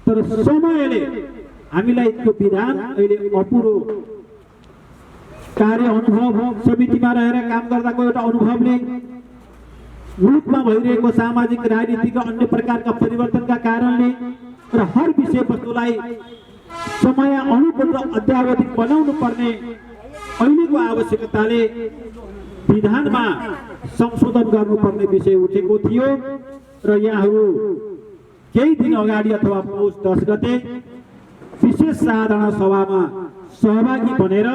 तर समयले हामीलाई त्यो विधान अहिले अपुरो कार्य अनुभव समितिमा रहेर काम गर्दाको एउटा अनुभवले मुलुकमा भइरहेको सामाजिक राजनीतिक र अन्य प्रकारका परिवर्तनका कारणले र हर विषयवस्तुलाई समय अनुकूल र अद्यावधिक बनाउनु पर्ने अहिलेको आवश्यकताले विधानमा संशोधन गर्नुपर्ने विषय उठेको थियो र यहाँहरू केही दिन अगाडि अथवा पौष 10 गते विशेष साधारण सभामा सहभागी बनेर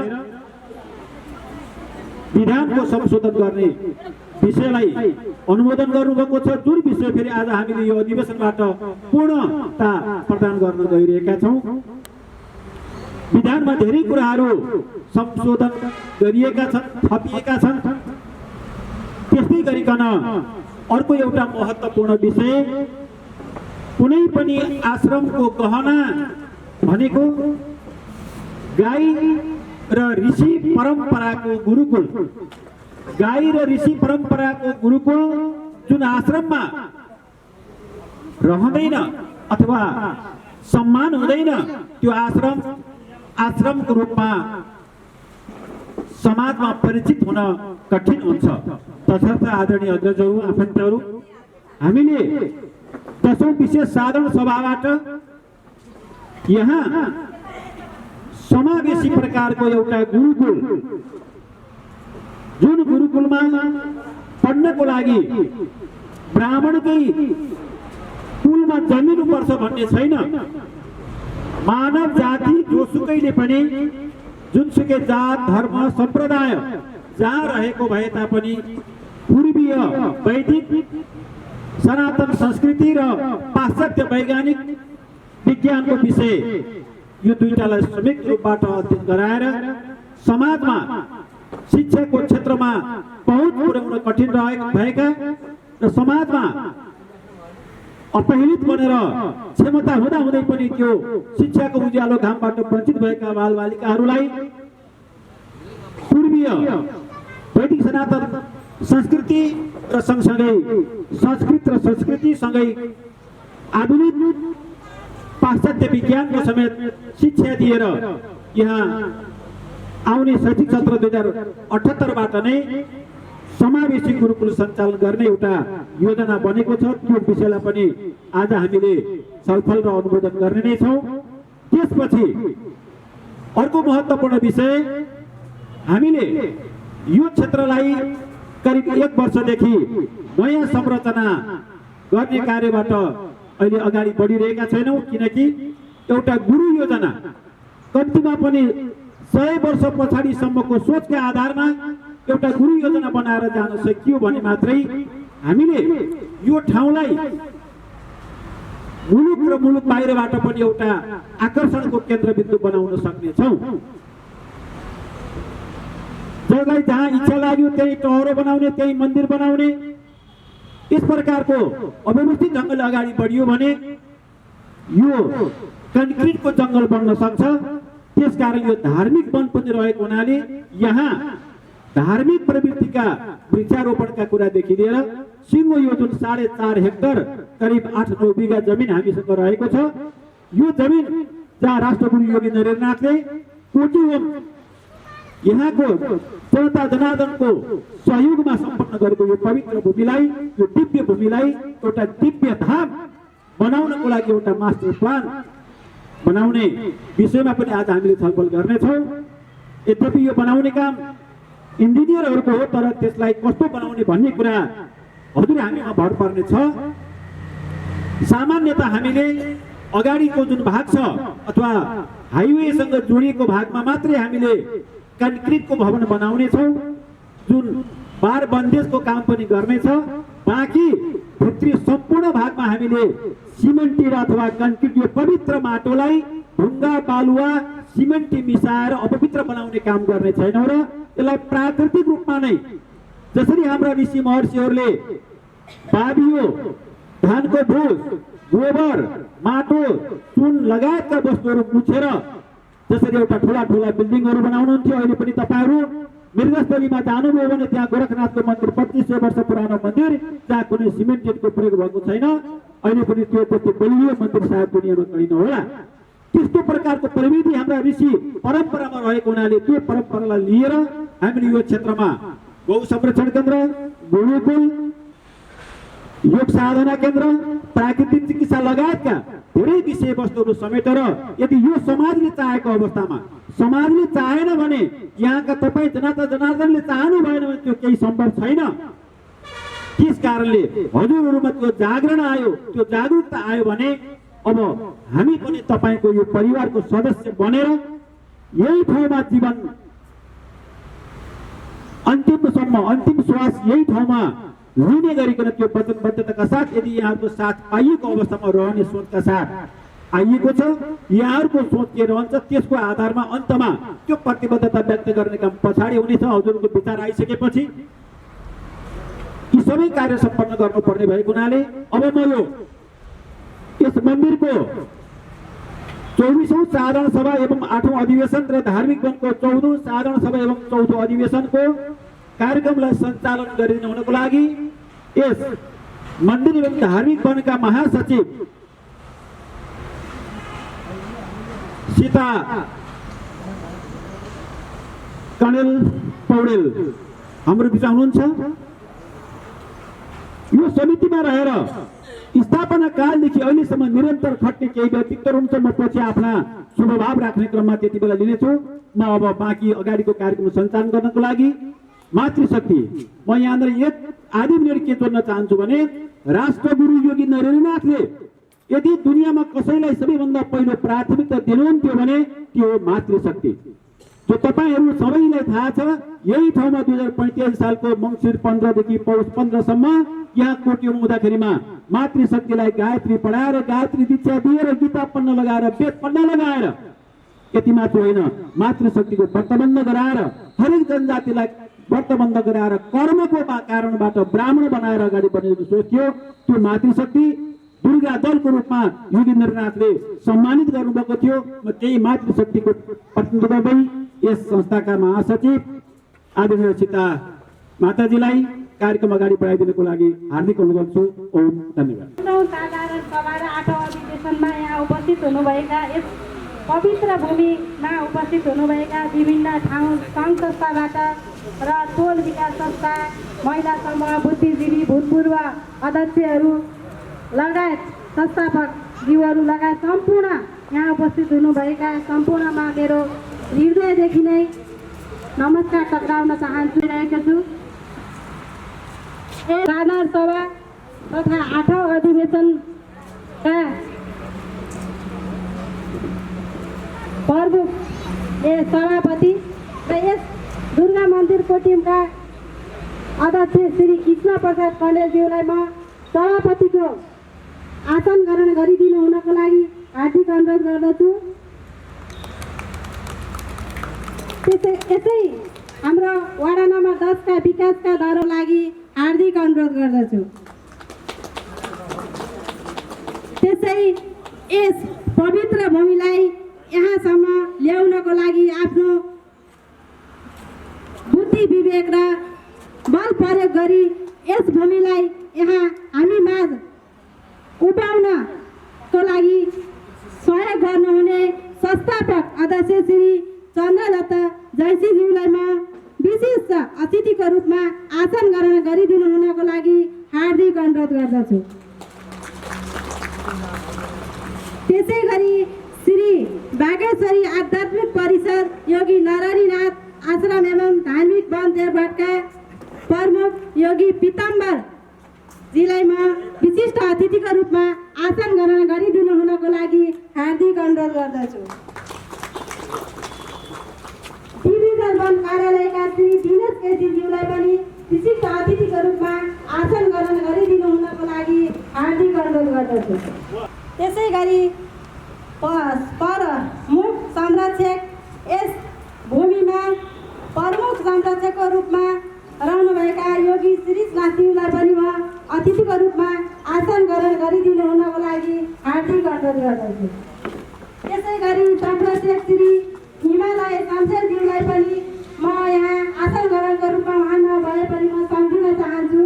विधानको संशोधन गर्ने विषयलाई अनुमोदन गर्नुभएको छ, जुन विषय फेरि आज हामीले यो अधिवेशनबाट पूर्णता प्रदान गर्न गइरहेका छौँ। विधानमा धेरै कुराहरू संशोधन गरिएका छन्, थपिएका छन्। त्यस्तै गरिकन अर्को एउटा महत्त्वपूर्ण विषय, कुनै पनि आश्रमको गहना भनेको गाई र ऋषि परम्पराको गुरुकुल, गाई र ऋषि परम्पराको गुरुकुल जुन आश्रममा रहँदैन अथवा सम्मान हुँदैन, त्यो आश्रमको रूपमा समाजमा परिचित हुन कठिन हुन्छ। तसर्थ आदरणीय अग्रजहरू, आफन्तहरू, हामीले 10औं विशेष साधारण सभाबाट यहाँ समावेशी प्रकारको एउटा गुरुकुल, जुन गुरुकुलमा पढ्नको लागि ब्राह्मणकै कुलमा जन्मिनुपर्छ भन्ने छैन। मानव जाति जोसुकैले पनि जुनसुकै जात, धर्म, सम्प्रदाय जहाँ रहेको भए तापनि पूर्वीय वैदिक सनातन संस्कृति र पाश्चात्य वैज्ञानिक विज्ञानको विषय यो दुईटालाई संयुक्त रूपबाट अध्ययन गराएर समाजमा शिक्षाको क्षेत्रमा पहुँच पुर्याउन कठिन भएका र समाजमा अपहेलित बनेर क्षमता हुँदै पनि त्यो शिक्षाको उज्यालो घामबाट वञ्चित भएका बालबालिकाहरूलाई पूर्वीय वैदिक सनातन संस्कृति र सँगसँगै संस्कृत र संस्कृतिसँगै आधुनिक पाश्चात्य विज्ञानको समेत शिक्षा दिएर यहाँ आउने शैक्षिक सत्र 2078बाट नै समावेशी गुरुकुल सञ्चालन गर्ने एउटा योजना बनेको छ। त्यो विषयलाई पनि आज हामीले छलफल र अनुमोदन गर्ने नै छौँ। त्यसपछि अर्को महत्त्वपूर्ण विषय, हामीले यो क्षेत्रलाई करिब 1 वर्षदेखि नयाँ संरचना गर्ने कार्यबाट अहिले अगाडि बढिरहेका छैनौँ, किनकि एउटा गुरु योजना कम्तीमा पनि 100 वर्ष पछाडिसम्मको सोचका आधारमा एउटा गुरु योजना बनाएर जान सकियो भने मात्रै हामीले यो ठाउँलाई मुलुक र मुलुक बाहिरबाट पनि एउटा आकर्षणको केन्द्रबिन्दु बनाउन सक्नेछौँ। जसलाई जहाँ इच्छा लाग्यो त्यही टहरो बनाउने, त्यही मन्दिर बनाउने, इस प्रकारको अव्यवस्थित ढङ्गले अगाडि बढियो भने यो कन्क्रिटको जङ्गल बन्न सक्छ। त्यसकारण यो धार्मिक वन पनि रहेको हुनाले यहाँ धार्मिक प्रवृत्तिका वृक्षारोपणका कुरादेखि लिएर सिङ्गो यो जुन 4.5 हेक्टर करिब 8-9 बिघा जमिन हामीसँग रहेको छ, यो जमिन जहाँ राष्ट्रगुरु योगी नरेन्द्रनाथले कोटीहोम यहाँको जनता जनार्दनको सहयोगमा सम्पन्न गरेको यो पवित्र भूमिलाई, यो दिव्य भूमिलाई एउटा दिव्य धाम बनाउनको लागि एउटा मास्टर प्लान बनाउने विषयमा पनि आज हामीले छलफल गर्नेछौँ। यद्यपि यो बनाउने काम इन्जिनियरहरूको हो, तर त्यसलाई कस्तो बनाउने भन्ने कुरा हजुर हामीमा भर पर्ने छ। सामान्यतः हामीले अगाडिको जुन भाग छ अथवा हाइवेसँग जोडिएको भागमा मात्रै हामीले कन्क्रिटको भवन बनाउने छौँ, जुन बार बन्देजको काम पनि गर्नेछ। बाँकी भित्री सम्पूर्ण भागमा हामीले सिमेन्टी अथवा कन्क्रिट यो पवित्र माटोलाई ढुङ्गा बालुवा सिमेन्टी मिसाएर अपवित्र बनाउने काम गर्ने छैनौँ र यसलाई प्राकृतिक रूपमा नै जसरी हाम्रा ऋषि महर्षिहरूले बाबियो, धानको भुस, गोबर, माटो, सुन लगायतका वस्तुहरू मुछेर जसरी एउटा ठुला ठुला बिल्डिङहरू बनाउनुहुन्थ्यो, अहिले पनि तपाईँहरू मृगस्थलीमा जानुभयो भने त्यहाँ गोरखनाथको मन्दिर 2500 वर्ष पुरानो मन्दिर, जहाँ कुनै सिमेन्टेडको प्रयोग भएको छैन। अहिले पनि त्यो त्यति बलियो मन्दिर सायद दुनियाँमा कहीँ नहोला। त्यस्तो प्रकारको प्रविधि हाम्रा ऋषि परम्परामा रहेको हुनाले त्यो परम्परालाई लिएर हामीले यो क्षेत्रमा गौ संरक्षण केन्द्र, गुरुकुल, योग साधना केन्द्र, प्राकृतिक चिकित्सा लगायतका धेरै विषयवस्तुहरू समेटेर यदि यो समाजले चाहेको अवस्थामा, समाजले चाहेन भने, यहाँका तपाईँ जनता जनार्दनले चाहनु भएन भने त्यो केही सम्भव छैन। त्यस कारणले हजुरहरूमा त्यो जागरण आयो, त्यो जागरुकता आयो भने अब हामी पनि तपाईको यो परिवारको सदस्य बनेर यही ठाउँमा जीवन अन्तिमसम्म, अन्तिम श्वास यही ठाउँमा लिने गरिकन त्यो वचनबद्धताका साथ यदि यहाँहरूको साथ पाइएको अवस्थामा रहने सोचका साथ आइएको छ, यहाँहरूको सोच के रहन्छ त्यसको आधारमा अन्तमा त्यो प्रतिबद्धता व्यक्त गर्ने काम पछाडि हुनेछ। हजुरको विचार आइसकेपछि यी सबै कार्य सम्पन्न गर्नुपर्ने भएको हुनाले अब म यो यस मन्दिरको 24औं साधारण सभा एवं 8औं अधिवेशन र धार्मिक वनको 14औं साधारण सभा एवं 4औं अधिवेशनको कार्यक्रमलाई सञ्चालन गरिदिनु हुनको लागि यस मन्दिर एवं धार्मिक वनका महासचिव सीता कणेल पौडेल हाम्रो बिचमा हुनुहुन्छ। यो समितिमा रहेर स्थापना कालदेखि अहिलेसम्म निरन्तर खट्ने केही व्यक्तित्वहरू हुनुहुन्छ। म पछि आफ्ना शुभभाव राख्ने क्रममा त्यति बेला लिनेछु। म अब बाँकी अगाडिको कार्यक्रम सञ्चालन गर्नको लागि मातृशक्ति म यहाँनिर एक आधी मिनट के जोड्न चाहन्छु भने राष्ट्रगुरु योगी नरेन्द्रनाथले यदि दुनियाँमा कसैलाई सबैभन्दा पहिलो प्राथमिकता दिनुहुन्थ्यो भने त्यो मातृशक्ति, जो तपाईहरू सबैलाई थाहा छ। यही ठाउँमा 2045 सालको मङ्सिर 15 देखि पौष 15 सम्म यहाँ कोटियों हुँदाखेरिमा मातृशक्तिलाई गायत्री पढाएर, गायत्री दीक्षा दिएर, गीता पढ्न लगाएर, वेद पढ्न लगाएर, यति मात्र होइन मातृशक्तिको व्रतबन्ध गराएर, हरेक जनजातिलाई व्रतबन्ध गराएर कर्मको कारणबाट ब्राह्मण बनाएर अगाडि बढ्ने सोच थियो। त्यो मातृशक्ति दुर्गा दलको रूपमा योगेन्द्रनाथले सम्मानित गर्नुभएको थियो। म त्यही मातृशक्तिको प्रतिनिधित्व गर्दै यस संस्थाका महासचिव आदरणीय सीता माताजीलाई कार्यक्रम अगाडि बढाइदिनको लागि हार्दिक अनुरोध छु। ओम धन्यवाद। साधारण सभा र 8औं अधिवेशनमा यहाँ उपस्थित हुनुभएका, यस पवित्र भूमिमा उपस्थित हुनुभएका विभिन्न ठाउँ सङ्घ संस्थाबाट र टोल विकास संस्था, महिला समूह, बुद्धिजीवी, भूतपूर्व अध्यक्षहरू लगायत संस्थापकज्यूहरू लगायत सम्पूर्ण यहाँ उपस्थित हुनुभएका सम्पूर्णमा मेरो हृदयदेखि नै नमस्कार टक्राउन चाहन्छु रहेको छु। साधारण सभा तथा 8औं अधिवेशनका प्रमुख सभापति र यस दुर्गा मन्दिरको टिमका अध्यक्ष श्री कृष्ण प्रसाद कण्डेलज्यूलाई म सभापतिको आसन ग्रहण गरिदिनु हुनको लागि हार्दिक अनुरोध गर्दछु। यसै हाम्रो वडा नम्बर 10 का विकासका दरको लागि हार्दिक अनुरोध गर्दछु। त्यसै यस पवित्र भूमिलाई यहाँसम्म ल्याउनको लागि आफ्नो बुद्धि विवेक र बल प्रयोग गरी यस भूमिलाई यहाँ हामी माझ उठाउनको लागि सहयोग गर्नुहुने संस्थापक अध्यक्ष श्री चन्द्रदत्त जयसीज्यूलाई म विशिष्ट अतिथिको रूपमा आसन ग्रहण गरिदिनु हुनको लागि हार्दिक अनुरोध गर्दछु। त्यसै गरी श्री बागेश्वरी आध्यात्मिक परिषद योगी नरहरिनाथ आश्रम एवं धार्मिक वन देवघाटका प्रमुख योगी पीताम्बर जीलाई म विशिष्ट अतिथिको रूपमा आसन ग्रहण गरिदिनु हुनको लागि हार्दिक अनुरोध गर्दछु। डिभिजन वन कार्यालयका श्री दिनेश केसीज्यूलाई पनि विशिष्ट अतिथिको रूपमा आसन ग्रहण गरिदिनु हुनको लागि हार्दिक अनुरोध गर्दछु। त्यसै गरी प्रमुख संरक्षक यस भूमिमा प्रमुख संरक्षकको रूपमा रहनुभएका योगी श्रीनाथज्यूलाई पनि म अतिथिको रूपमा आसन ग्रहण गरिदिनु हुनको लागि हार्दिक अनुरोध गर्दछु। त्यसै गरी संरक्षक श्री हिमालय शमशेरज्यूलाई पनि म म यहाँ आसन ग्रहणको रूपमा उहाँ नभए पनि म सम्झिन चाहन्छु।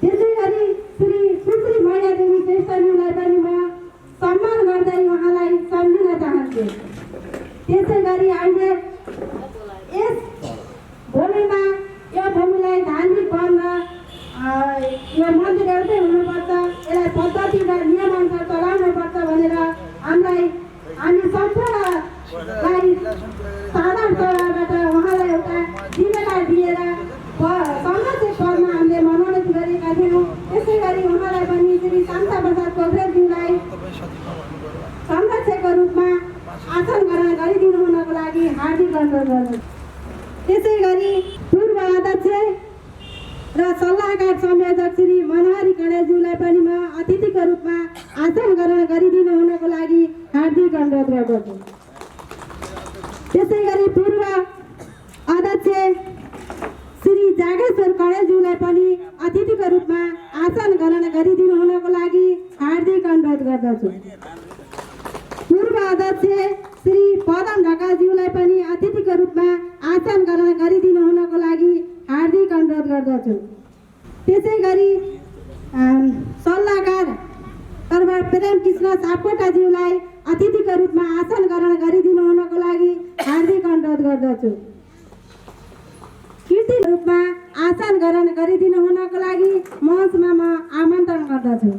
त्यसै गरी श्री सुश्री मैयादेवी श्रेष्ठज्यूलाई पनि म सम्मान गर्दै उहाँलाई सम्झिन चाहन्छु। त्यसै गरी हामीले यस भूमिमा यो भूमिलाई धार्मिक वन र यो मन्दिर एउटै हुनुपर्छ, यसलाई पद्धति र नियमअनुसार चलाउनुपर्छ भनेर हामी सम्पूर्णलाई साधारण तौरबाट उहाँलाई एउटा जिम्मेवार दिएर संरक्षक पदमा हामीले मनोनित गरेका थियौँ। त्यसै गरी उहाँलाई पनि श्री शान्ता प्रसाद पोखरेलज्यूलाई संरक्षकको रूपमा आसन ग्रहण गरिदिनु हुनको लागि हार्दिक अनुरोध गर्छु। त्यसै गरी पूर्व अध्यक्ष र सल्लाहकार संयोजक श्री मनोहरी गणेशज्यूलाई पनि म अतिथिको रूपमा आसन ग्रहण गरिदिनु हुनको लागि हार्दिक अनुरोध गर्दछु। त्यसै गरी पूर्व अध्यक्ष श्री जागेश्वर कणेलज्यूलाई पनि अतिथिको रूपमा आसन ग्रहण गरिदिनु हुनको लागि हार्दिक अनुरोध गर्दछु। पूर्व अध्यक्ष श्री पदम ढकालज्यूलाई पनि अतिथिको रूपमा आसन ग्रहण गरिदिनु हुनको लागि हार्दिक अनुरोध गर्दछु। त्यसै गरी सल्लाहकार दरबार प्रेम कृष्ण सापकोटाज्यूलाई अतिथिको रूपमा आसन ग्रहण गरिदिनु हुनको लागि हार्दिक अनुरोध गर्दछु। कीर्ति रूपमा आसन ग्रहण गरिदिनु हुनको लागि मञ्चमा म आमन्त्रण गर्दछु।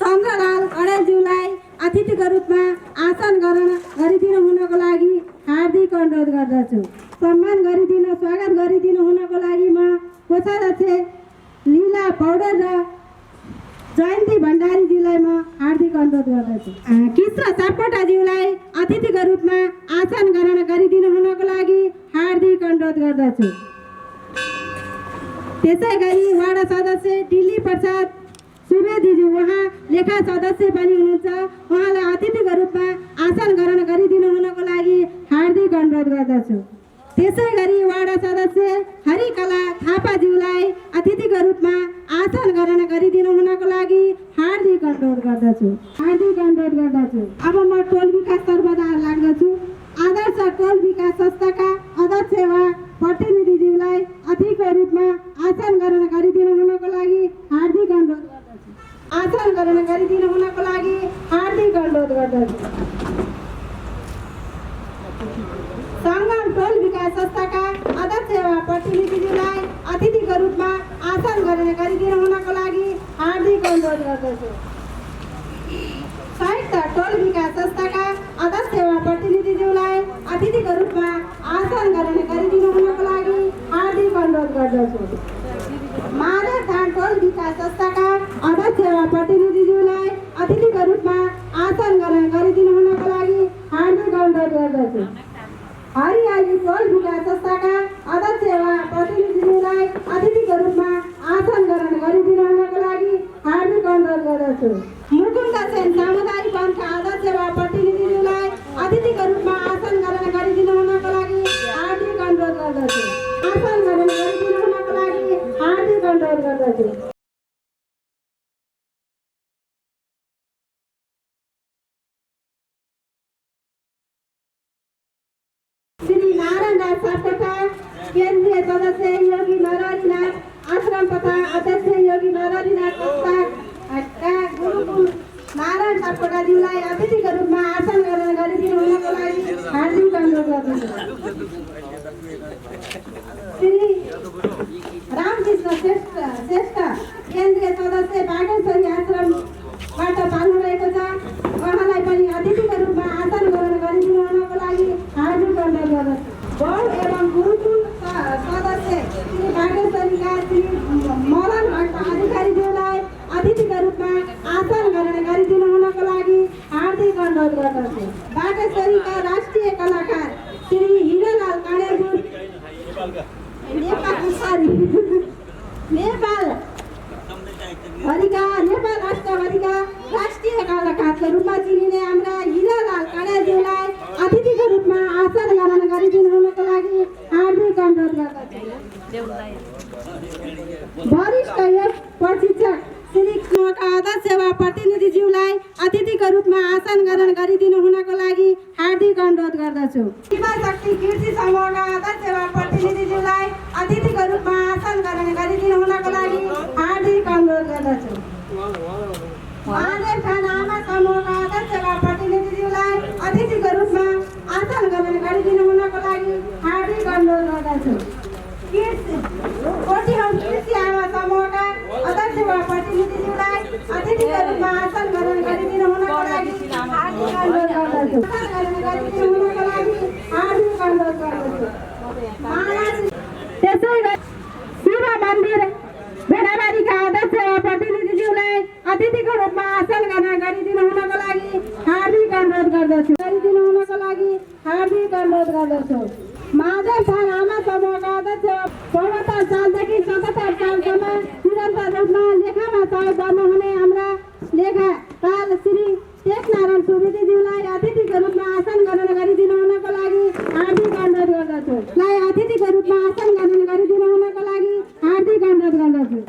चन्द्रलाल कणेलज्यूलाई अतिथिको रूपमा आसन ग्रहण गरिदिनु हुनको लागि हार्दिक अनुरोध गर्दछु। सम्मान गरिदिनु स्वागत गरिदिनु हुनको लागि म कोषाध्यक्ष लीला पौडेल र जयन्ती भण्डारीज्यूलाई म हार्दिक अनुरोध गर्दछु। कृष्ण सापकोटाज्यूलाई अतिथिको रूपमा आसन ग्रहण गरिदिनु हुनको लागि हार्दिक अनुरोध गर्दछु। त्यसै गरी वार्ड सदस्य दिल्ली प्रसाद सुवेदीज्यू उहाँ लेखा सदस्य पनि हुनुहुन्छ, उहाँलाई अतिथिको रूपमा आसन ग्रहण गरिदिनु हुनको लागि हार्दिक अनुरोध गर्दछु। त्यसै गरी वार्ड सदस्य हरिकला थापाज्यूलाई अतिथिको रूपमा आसन ग्रहण गरिदिनु हुनको लागि हार्दिक अनुरोध गर्दछु। अब म टोल विकास तर्फबाट लाग्दछु। आदर्श टोल विकास संस्थाका अध्यक्ष वा प्रतिनिधिज्यूलाई अतिथिको रूपमा आसन ग्रहण गरिदिनु हुनको लागि हार्दिक अनुरोध गर्दछु। आसन ग्रहण गरिदिनु हुनको लागि हार्दिक अनुरोध गर्दछु। सङ्गम टोल विकास संस्थाका अध्यक्ष वा प्रतिनिधिज्यूलाई अतिथिको रूपमा आसन ग्रहण गरिदिनु हुनको लागि हार्दिक अनुरोध गर्दछु। संयुक्त टोल विकास संस्थाका अध्यक्ष वा प्रतिनिधिज्यूलाई अतिथिको रूपमा आसन ग्रहण गरिदिनु हुनको लागि हार्दिक अनुरोध गर्दछु। माधवधाम टोल विकास संस्थाका अध्यक्ष वा प्रतिनिधिज्यूलाई अतिथिको रूपमा आसन ग्रहण गरिदिनु हुनको लागि हार्दिक अनुरोध गर्दछु। हरियाली टोल विकास संस्थाका अध्यक्ष वा प्रतिनिधिज्यूलाई अतिथिको रूपमा आसन ग्रहण गरिदिनु हुनको लागि हार्दिक अनुरोध गर्दछु। मुकुन्द सेन सामुदायिक वनका अध्यक्ष वा प्रतिनिधिज्यूलाई अतिथिको रूपमा आसन ग्रहण गरिदिनु हुनको लागि हार्दिक अनुरोध गर्दछु। आसन ग्रहण गरिदिनु हुनको लागि हार्दिक अनुरोध गर्दछु। श्री नारायण दास सापकोटा केन्द्रीय सदस्य योगी नरहरिनाथ आश्रम तथा अध्यक्ष योगी नरहरिनाथ संस्थाका गुरुकुल नारायण सापकोटाज्यूलाई अतिथिको रूपमा आसन ग्रहण गरिदिनु हुनको लागि हार्दिक अनुरोध गर्दछु। श्री रामकृष्ण श्रेष्ठ केन्द्रीय सदस्य बागेश्वरी आश्रमबाट पाल्नुभएको छ, उहाँलाई पनि अतिथिको रूपमा आसन ग्रहण गरिदिनु हुनको लागि हार्दिक अनुरोध गर्दछु। बोर्ड एवं गुरुकुल सदस्य श्री बागेश्वरीका श्री मदन भट्ट अधिकारीज्यूलाई अतिथिको रूपमा आसन ग्रहण गरिदिनु हुनको लागि हार्दिक अनुरोध गर्दछु। बागेश्वरीका राष्ट्रिय कलाकार श्री हिरालाल काँडेज्यू नेपाल राष्ट्रवादीका राष्ट्रिय कलाकारका रूपमा चिनिने हाम्रा हिरालाल काँडेज्यूलाई अतिथिको रूपमा आसन ग्रहण गरिदिनु हुनको लागि हार्दिक अनुरोध गर्दछु। वरिष्ठ योग प्रशिक्षक श्री अध्यक्ष वा प्रतिनिधि प्रतिनिधिज्यूलाई अतिथिको रूपमा आसन ग्रहण गरिदिनु हुनको लागि हार्दिक अनुरोध गर्दछु। युवा शक्ति कृषि समूहका अध्यक्ष वा प्रतिनिधिज्यूलाई अतिथिको रूपमा आसन ग्रहण गरिदिनु हुनको लागि हार्दिक अनुरोध गर्दछु। महादेव खान आमा समूहका अध्यक्ष वा प्रतिनिधिज्यूलाई अतिथिको रूपमा आसन ग्रहण गरिदिनु हुनको लागि हार्दिक अनुरोध गर्दछु। कोटीहोम कृषि आमा समूहका अध्यक्ष वा प्रतिनिधिज्यूलाई अतिथिको रूपमा आसन ग्रहण गरिदिनु हुनको लागि हार्दिक अनुरोध गर्दछु। त्यसै गरी शिव मन्दिर भेडाबारीका अध्यक्ष वा प्रतिनिधिज्यूलाई अतिथिको रूपमा आसन ग्रहण गरिदिनु हुनको लागि हार्दिक अनुरोध गर्दछु। महादेव खान आमा समूहका अध्यक्ष 74 सालदेखि 77 सालसम्म निरन्तर रूपमा लेखामा सहयोग गर्नुहुने हाम्रा लेखापाल श्री टेकनारायण सुवेदीज्यूलाई अतिथिको रूपमा आसन ग्रहण गरिदिनु हुनको लागि हार्दिक अनुरोध गर्दछु। अतिथिको रूपमा आसन ग्रहण गरिदिनु हुनको लागि हार्दिक अनुरोध गर्दछु।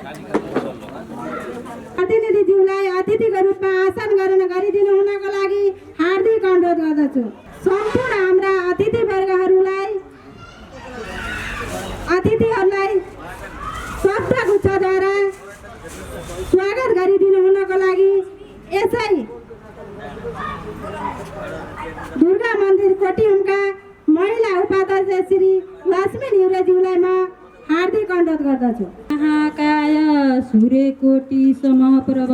प्रतिनिधिज्यूलाई अतिथिको रूपमा आसन ग्रहण गरिदिनु हुनको लागि हार्दिक अनुरोध गर्दछु। सम्पूर्ण हाम्रा अतिथिहरूलाई शब्दगुच्छद्वारा स्वागत गरिदिनु हुनको लागि यसै दुर्गा मन्दिर कोटीहोमका महिला उपाध्यक्ष श्री लक्ष्मी न्युरेज्यूलाई म हार्दिक अनुरोध गर्दछु। महाकाय सूर्यकोटि समप्रभ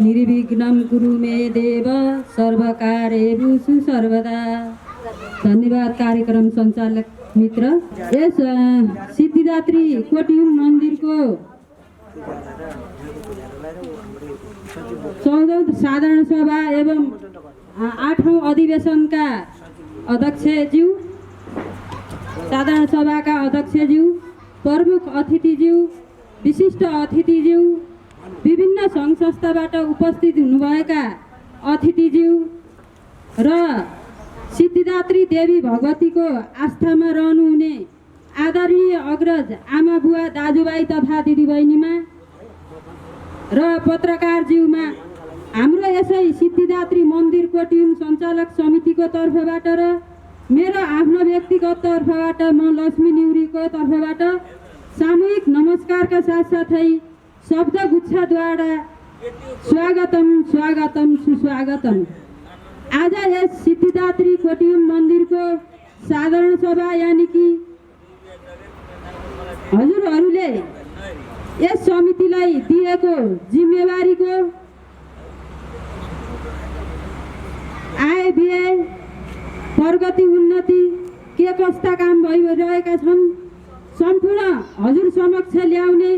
निर्विघ्नं कुरु मे देव सर्वकार्येषु सर्वदा। धन्यवाद कार्यक्रम सञ्चालक मित्र। यस सिद्धिदात्री कोटीहोम मन्दिरको 14औं साधारण सभा एवं 8औं अधिवेशनका अध्यक्षज्यू, साधारण सभाका अध्यक्षज्यू, प्रमुख अतिथिज्यू, विशिष्ट अतिथिज्यू, विभिन्न सङ्घ संस्थाबाट उपस्थित हुनुभएका अतिथिज्यू र सिद्धिदात्री देवी भगवतीको आस्थामा रहनुहुने आदरणीय अग्रज आमा बुवा दाजुभाइ तथा दिदीबहिनीमा र पत्रकारज्यूमा हाम्रो यसै सिद्धिदात्री मन्दिर कोटीहोम सञ्चालक समितिको तर्फबाट र मेरो आफ्नो व्यक्तिगत तर्फबाट म लक्ष्मी न्युरीको तर्फबाट सामूहिक नमस्कारका साथसाथै शब्दगुच्छद्वारा स्वागतम स्वागतम सुस्वागतम। आज यस सिद्धिदात्री कोटीहोम मन्दिरको साधारण सभा यानि कि हजुरहरूले यस समितिलाई दिएको जिम्मेवारीको आय व्यय प्रगति उन्नति के कस्ता काम भइरहेका छन् सम्पूर्ण हजुर समक्ष ल्याउने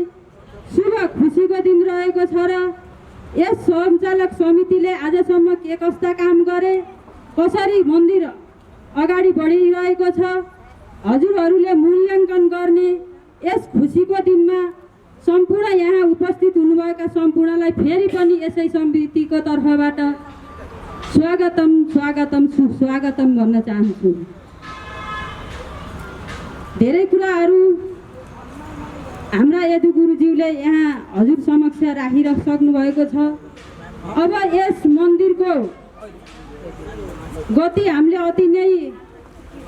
शुभ खुसीको दिन रहेको छ र यस सञ्चालक समितिले आजसम्म के कस्ता काम गरे, कसरी मन्दिर अगाडि बढिरहेको छ, हजुरहरूले मूल्याङ्कन गर्ने यस खुसीको दिनमा सम्पूर्ण यहाँ उपस्थित हुनुभएका सम्पूर्णलाई फेरि पनि यसै समितिको तर्फबाट स्वागतम स्वागतम सुस्वागतम भन्न चाहन्छु। धेरै कुराहरू हाम्रा यदु गुरुज्यूले यहाँ हजुर समक्ष राखिसक्नु भएको छ। अब यस मन्दिरको गति हामीले अति नै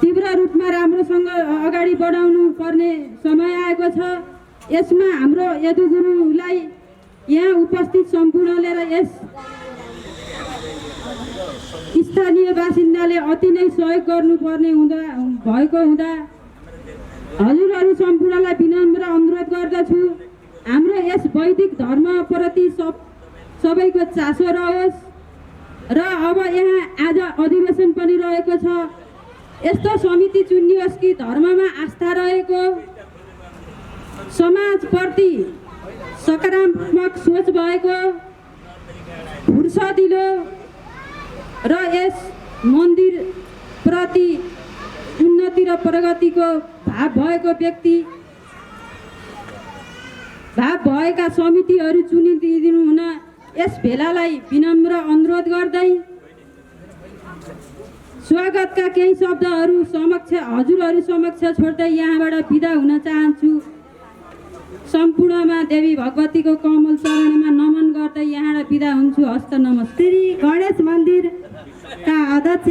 तीव्र रूपमा राम्रोसँग अगाडि बढाउनु पर्ने समय आएको छ। यसमा हाम्रो यदु गुरुलाई यहाँ उपस्थित सम्पूर्णले र यस स्थानीय बासिन्दाले अति नै सहयोग गर्नुपर्ने भएको हुँदा हजुरहरू सम्पूर्णलाई विनम्र अनुरोध गर्दछु हाम्रो यस वैदिक धर्मप्रति सबैको चासो रहोस् र अब यहाँ आज अधिवेशन पनि रहेको छ। यस्तो समिति चुनियोस् कि धर्ममा आस्था रहेको, समाजप्रति सकारात्मक सोच भएको, फुर्सदिलो र यस मन्दिर प्रति उन्नति र प्रगतिको भाव भएको व्यक्ति, भाव भएका समितिहरू चुनिदिनु हुन यस भेलालाई विनम्र अनुरोध गर्दै स्वागतका केही शब्दहरू समक्ष हजुरहरू समक्ष छोड्दै यहाँबाट बिदा हुन चाहन्छु। सम्पूर्णमा देवी भगवतीको कमल चरणमा नमन गर्दै यहाँबाट बिदा हुन्छु। हस्त नमस्ते। श्री गणेश मन्दिरका अध्यक्ष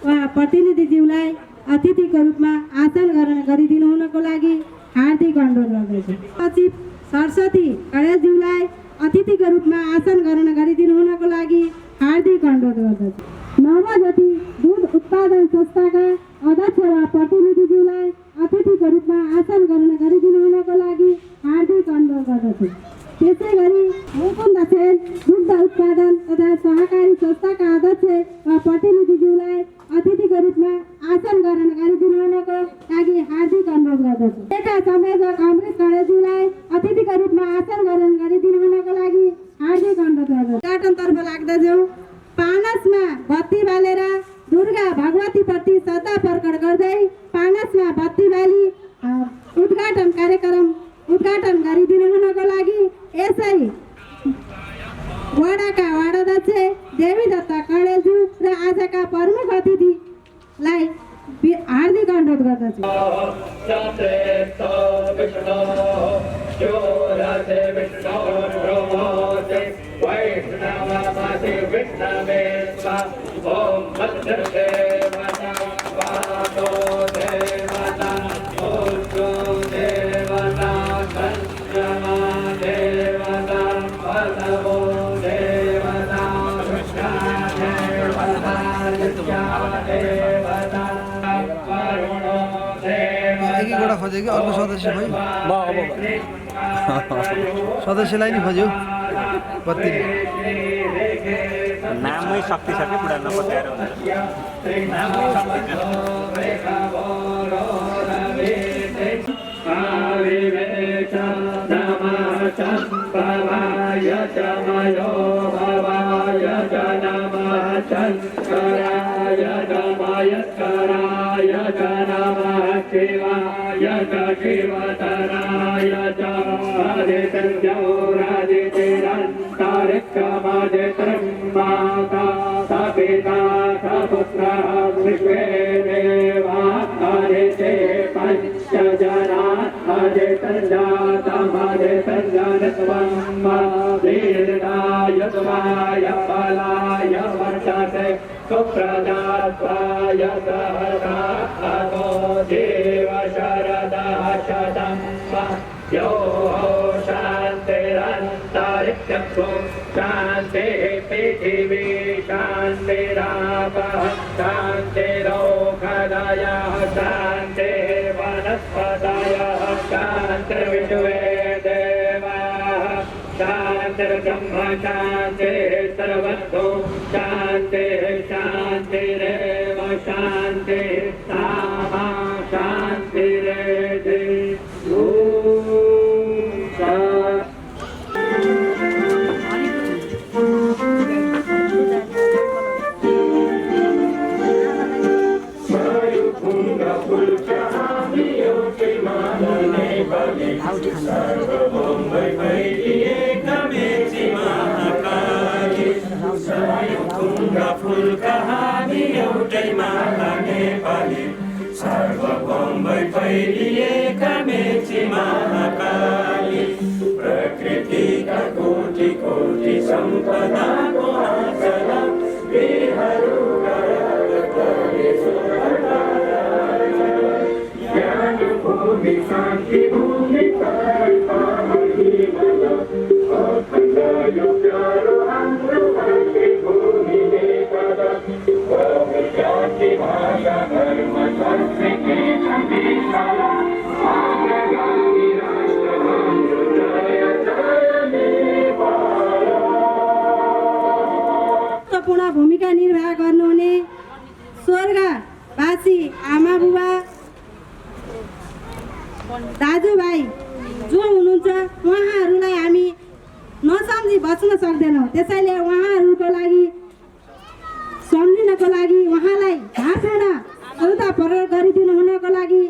वा प्रतिनिधिज्यूलाई अतिथिको रूपमा आसन ग्रहण गरिदिनु हुनको लागि हार्दिक अनुरोध गर्दछु। सचिव सरस्वती गणेशज्यूलाई अतिथिको रूपमा आसन ग्रहण गरिदिनु हुनको लागि हार्दिक अनुरोध गर्दछु। नवज्योति दुध उत्पादन संस्थाका अध्यक्ष वा प्रतिनिधिज्यूलाई अतिथिको रूपमा आसन ग्रहण गरिदिनु हुनको लागि हार्दिक अनुरोध गर्दछु। त्यसै गरी मुकुन्द सेन दुग्ध उत्पादन तथा सहकारी संस्थाका अध्यक्ष वा प्रतिनिधिज्यूलाई अतिथिको रूपमा आसन ग्रहण गरिदिनु हुनको लागि हार्दिक अनुरोध गर्दछु। एका संयोजक अमृत गणेशज्यूलाई अतिथिको रूपमा आसन ग्रहण गरिदिनु हुनको लागि हार्दिक अनुरोध गर्दछु। उद्घाटनतर्फ लाग्दछौँ। पानसमा बत्ती बालेर दुर्गा भगवतीप्रति श्रद्धा प्रकट गर्दै पानसमा बत्ती बाली उद्घाटन कार्यक्रम उद्घाटन गरिदिनु हुनको लागि यसै वडाका वाडाध्यक्ष देवी दत्ता कणेलज्यू र आजका प्रमुख अतिथिलाई हार्दिक अनुरोध गर्दछु। एकैवटा खोज्यो कि अर्को सदस्य भयो सदस्यलाई नि खोज्यो बत्ती नामै शक्तिशाली बुढा नपत्याएर सुप्रदात्वाय सहसाको देव शरदः शतम् यो शान्तिरन्तरिक्षं शान्तिः पृथिवी शान्तिरापः शान्तिरोषधयः शान्तिः वनस्पतयः शान्तिर्विश्वे देवाः शान्तिर्ब्रह्म शान्तिः सर्वतो शान्तिः शान्तिरेव शान्तिः सामा शान्तिरेधि फुल कहानी एउटै माला नेपाली सर्वभौमै फैलिएका मेची महाकाली प्रकृतिका कोटि कोटि सम्पदाको आचला बिहारूका ज्ञान भूमि शान्ति भूमि अखण्ड यो प्यारो हाम्रो मातृभूमि नेपाल जाति भाषा धर्म संस्कृति अग्रगामी राष्ट्र हाम्रो जय जय नेपाल। महत्त्वपूर्ण भूमिका निर्वाह गर्नुहुने स्वर्गवासी आमा बुबा दाजुभाइ जो हुनुहुन्छ उहाँहरूलाई हामी नसम्झी बच्न सक्दैनौँ। त्यसैले उहाँहरूको लागि सम्झिनको लागि उहाँलाई भाषण श्रद्धा प्रकट गरिदिनु हुनको लागि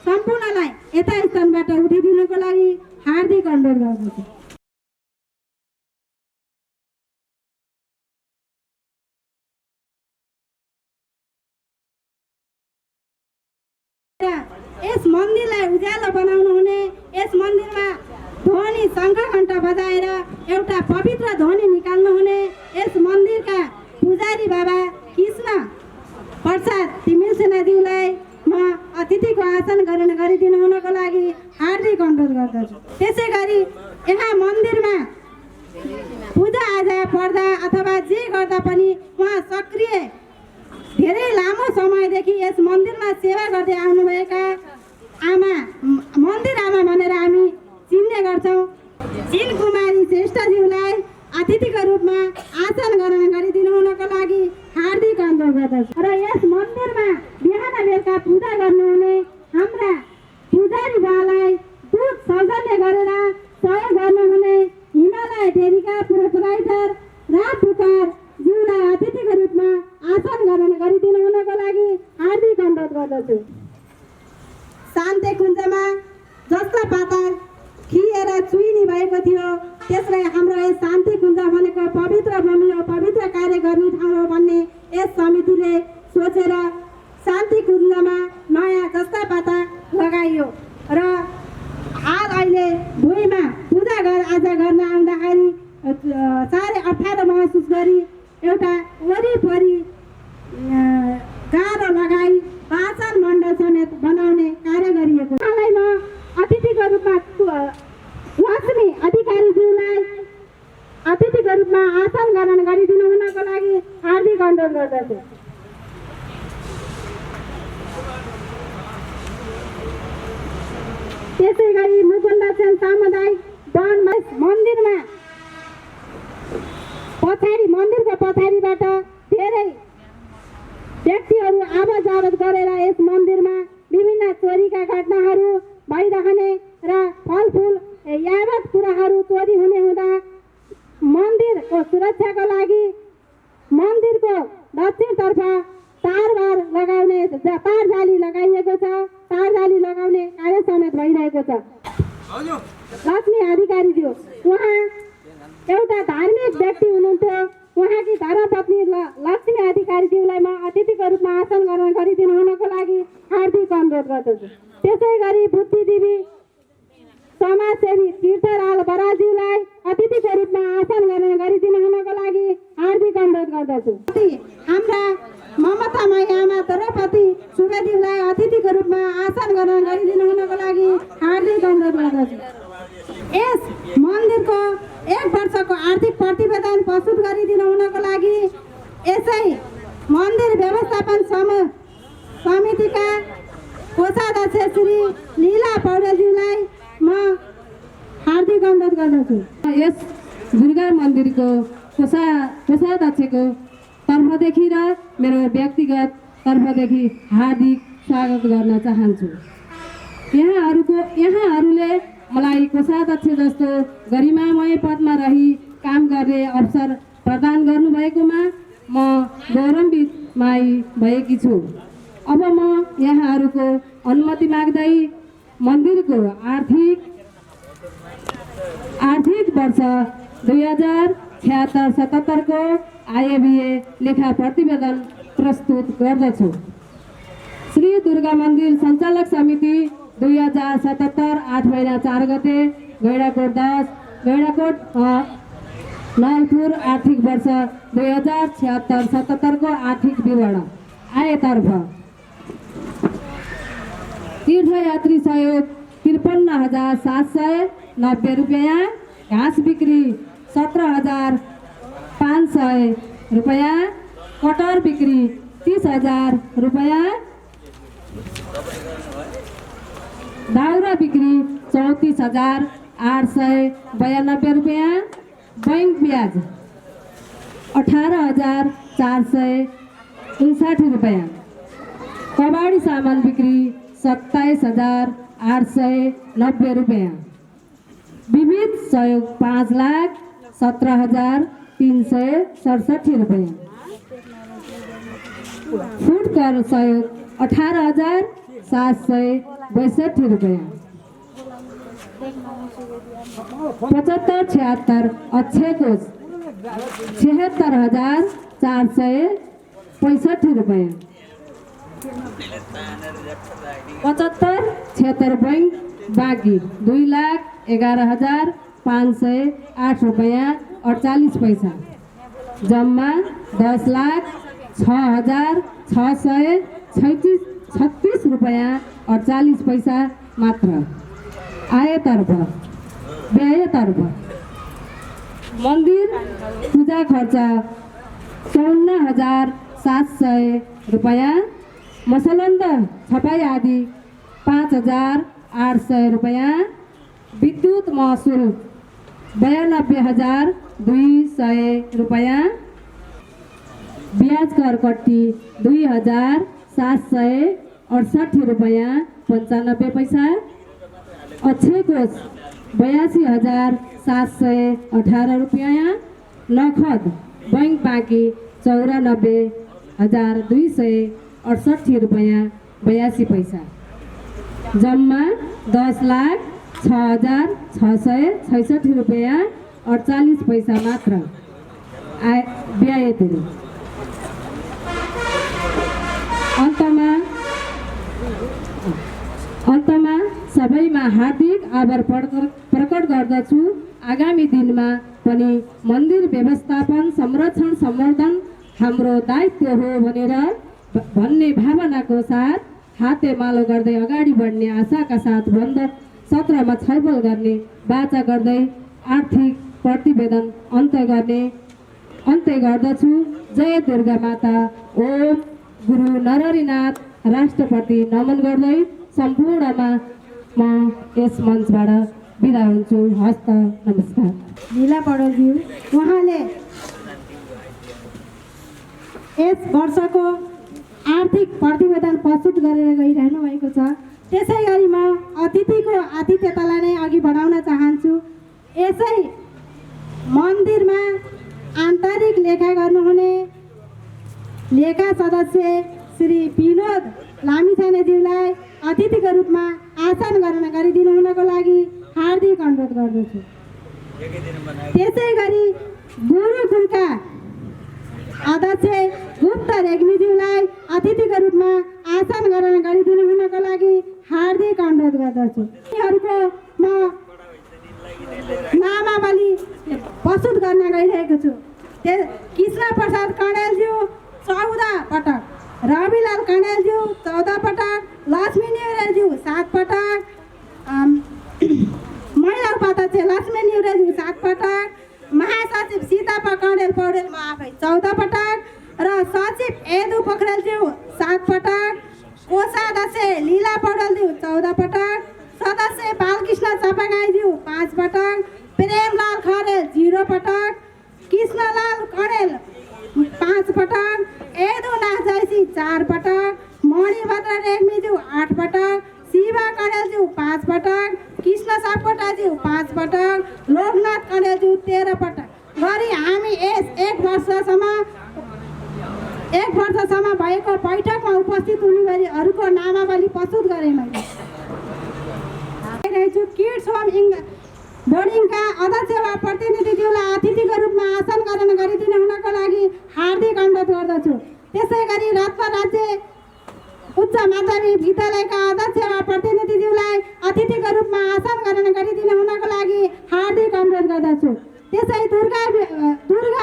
सम्पूर्णलाई यथा स्थानबाट उठिदिनुको लागि हार्दिक अनुरोध गर्दछु। यस मन्दिरलाई उज्यालो बनाउनु हुने, यस मन्दिरमा ध्वनि शङ्खघण्ट बजाएर एउटा पवित्र ध्वनि निकाल्नुहुने यस मन्दिरका पुजारी बाबा कृष्ण प्रसाद तिमिल सेनाज्यूलाई म अतिथिको आसन ग्रहण गरिदिनु हुनको लागि हार्दिक अनुरोध गर्दछु। त्यसै गरी यहाँ मन्दिरमा पूजा आजा पर्दा अथवा जे गर्दा पनि उहाँ सक्रिय धेरै लामो समयदेखि यस मन्दिरमा सेवा गर्दै आउनुभएका आमा मन्दिर आमा भनेर हामी चिन्ने गर्छौँ चिन कुमारी श्रेष्ठज्यूलाई अतिथिको रूपमा आसन ग्रहण गरिदिनु हुनको लागि हार्दिक अनुरोध गर्दछु। र यस मन्दिरमा बिहान बेलुका पूजा गर्नुहुने हाम्रा पुजारी बालाई दूध सौजन्य गरेर सहयोग गर्नुहुने हिमालय डेरीका प्रोप्राइटर राम पुकार ज्यूलाई अतिथिको रूपमा आसन ग्रहण गरिदिनु हुनको लागि हार्दिक अनुरोध गर्दछु। शान्ति कुञ्जमा जस्ता पाता खिएर चुइनी भएको थियो त्यसलाई हाम्रो यस शान्ति कुञ्ज भनेको पवित्र भूमि हो, पवित्र कार्य गर्ने ठाउँ हो भन्ने यस समितिले सोचेर शान्ति कुञ्जमा नयाँ जस्ता पाता लगाइयो र आज अहिले भुइँमा पूजा आज गर्न आउँदाखेरि साह्रै अप्ठ्यारो महसुस गरी एउटा वरिपरि गाह्रो लगाई वाचन मण्डल समेत बनाउने कार्य गरिएको। उहाँलाई म अतिथिको रूपमा लक्ष्मी अधिकारीज्यूलाई अतिथिको रूपमा आसन ग्रहण गरिदिनु हुनको लागि हार्दिक अनुरोध गर्दछु। त्यसै गरी मुकुन्द सेन सामुदायिक वन मन्दिरमा मन्दिरको पछाडिबाट धेरै व्यक्तिहरू आवत जावत गरेर यस मन्दिरमा विभिन्न चोरीका घटनाहरू भइरहने र फलफुल यावत कुराहरू चोरी हुने हुँदा मन्दिरको सुरक्षाको लागि मन्दिरको दक्षिणतर्फ तारबार लगाउने तार जाली लगाइएको छ, तार जाली लगाउने कार्य समेत भइरहेको छ। लक्ष्मी अधिकारीज्यू उहाँ एउटा धार्मिक व्यक्ति हुनुहुन्थ्यो, उहाँकी धर्मपत्नी लक्ष्मी अधिकारीज्यूलाई म अतिथिको रूपमा आसन ग्रहण गरिदिनु हुनको लागि हार्दिक अनुरोध गर्दछु। त्यसै गरी बुद्धिजीवी समाजसेवी तीर्थराल बराज्यूलाई अतिथिको रूपमा आसन ग्रहण गरिदिनु हुनको लागि हार्दिक अनुरोध गर्दछु। हाम्रा ममता आमा द्रौपदी सुवेदीलाई अतिथिको रूपमा आसन ग्रहण गरिदिनु हुनको लागि हार्दिक अनुरोध गर्दछु। यस मन्दिरको 1 वर्षको आर्थिक प्रतिवेदन प्रस्तुत गरिदिनु हुनको लागि यसै मन्दिर व्यवस्थापन समितिका कोषाध्यक्ष श्री लीला पौडेलज्यूलाई म हार्दिक अनुरोध गर्दछु। यस दुर्गा मन्दिरको कोषाध्यक्षको तर्फदेखि र मेरो व्यक्तिगत तर्फदेखि हार्दिक स्वागत गर्न चाहन्छु। यहाँहरूले मलाई कोषाध्यक्ष जस्तो गरिमामय पदमा रही काम गर्ने अवसर प्रदान गर्नुभएकोमा म गौरवान्वित भएकी छु। अब म यहाँहरूको अनुमति माग्दै मन्दिरको आर्थिक वर्ष 2076-77 को आयव्यय लेखा प्रतिवेदन प्रस्तुत गर्दछु। श्री दुर्गा मन्दिर सञ्चालक समिति 2077 8 महिना 4 गते गैँडाकोट 10 गैँडाकोट नलपुर आर्थिक वर्ष 2076-77 को आर्थिक विवरण आयतर्फ तीर्थयात्री सहयोग 53,790 रुपियाँ, घाँस बिक्री 17,500 रुपियाँ, कटर बिक्री 30,000 रुपियाँ, दाउरा बिक्री 34,892 रुपियाँ, बैंक ब्याज 18,459 रुपियाँ, कबाडी सामान बिक्री 27,890 रुपियाँ, विविध सहयोग 5,17,367 रुपियाँ, फुड कर सहयोग 18,762 रुपियाँ, 75-76 अक्षय कोष 76,465 रुपियाँ, 75-76 बैंक बाँकी 2,61,000 11,508 रुपैयाँ 48 पैसा। जम्मा 10,06,636 रुपैयाँ 48 पैसा मात्र। आयतर्फ व्ययतर्फ मन्दिर पूजा खर्च 54,700 रुपैयाँ। मसलन्द छपाई आदि 5,800 रुपैयाँ। विद्युत महसुल 92,200 रुपैयाँ। ब्याज कर कट्टी 2,768 रुपैयाँ 95 पैसा। अक्षय कोष 82,718 रुपैयाँ। नगद बैंक बाँकी 94,268 रुपैयाँ 82 पैसा। जम्मा 10,06,666 रुपैयाँ 48 पैसा मात्र। व्यय तिरी। अन्तमा सबैमा हार्दिक आभार प्रकट गर्दछु। आगामी दिनमा पनि मन्दिर व्यवस्थापन संरक्षण सम्वर्धन हाम्रो दायित्व हो भन्ने भावनाको साथ हातेमालो गर्दै अगाडि बढ्ने आशाका साथ बन्द सत्रमा छलफल गर्ने बाचा गर्दै आर्थिक प्रतिवेदन अन्त्य गर्दछु। जय दुर्गा माता। ओम। गुरु नरहरिनाथ राष्ट्रपति नमन गर्दै सम्पूर्णमा म यस मञ्चबाट बिदा हुन्छु। हस्त नमस्कार। लीला पौडेलज्यू, उहाँले यस वर्षको आर्थिक प्रतिवेदन प्रस्तुत गरेर गइरहनु भएको छ। त्यसै गरी म अतिथिको आतिथ्यतालाई नै अघि बढाउन चाहन्छु। यसै मन्दिरमा आन्तरिक लेखा गर्नुहुने लेखा सदस्य श्री विनोद लामिछानेज्यूलाई अतिथिको रूपमा आसन ग्रहण गरिदिनु हुनको लागि हार्दिक अनुरोध गर्दछु। त्यसै गरी गुरुकुलका अध्यक्ष गुप्त रेग्मीज्यूलाई अतिथिको रूपमा आसन ग्रहण गरिदिनु हुनको लागि हार्दिक अनुरोध गर्दछु। यिनीहरूको म नामावली प्रस्तुत गर्न गइरहेको छु। कृष्ण प्रसाद कणेलज्यू 14 पटक, रविलाल कणेलज्यू 14 पटक, लक्ष्मी न्युरेज्यू 7 पटक, महिला उपाध्यक्ष लक्ष्मी न्युरेज्यू 7 पटक, महासचिव सीतापा कणेल पौडेल म आफै 14 पटक र सचिव एदु पोखरेलज्यू 7 पटक, कोषाध्यक्ष लीला पौडेलज्यू 14 पटक, सदस्य बालकृष्ण चपागाईज्यू 5 पटक, प्रेमलाल खरेल 0 पटक, कृष्णलाल कणेल 5 पटक, एदुनाथ जैसी 4 पटक, मणिभद्र रेग्मीज्यू 8 पटक, शिवा कणेलज्यू 5 पटक, कृष्ण सापकोटाज्यू 5 पटक, लोकनाथ कणेलज्यू 13 पटक गरी हामी यस एक वर्षसम्म भएको बैठकमा उपस्थित हुनेहरूको नामावली प्रस्तुत गरेँ मैले। किड्स होम बोर्डिङका अध्यक्ष वा प्रतिनिधिज्यूलाई अतिथिको रूपमा आसन ग्रहण गरिदिनु हुनको लागि हार्दिक अनुरोध गर्दछु। त्यसै गरी रत्न राज्य उच्च माध्यमिक विद्यालयका अध्यक्ष वा प्रतिनिधिज्यूलाई अतिथिको रूपमा आसन ग्रहण गरिदिनु हुनको लागि हार्दिक अनुरोध गर्दछु। त्यसै दुर्गा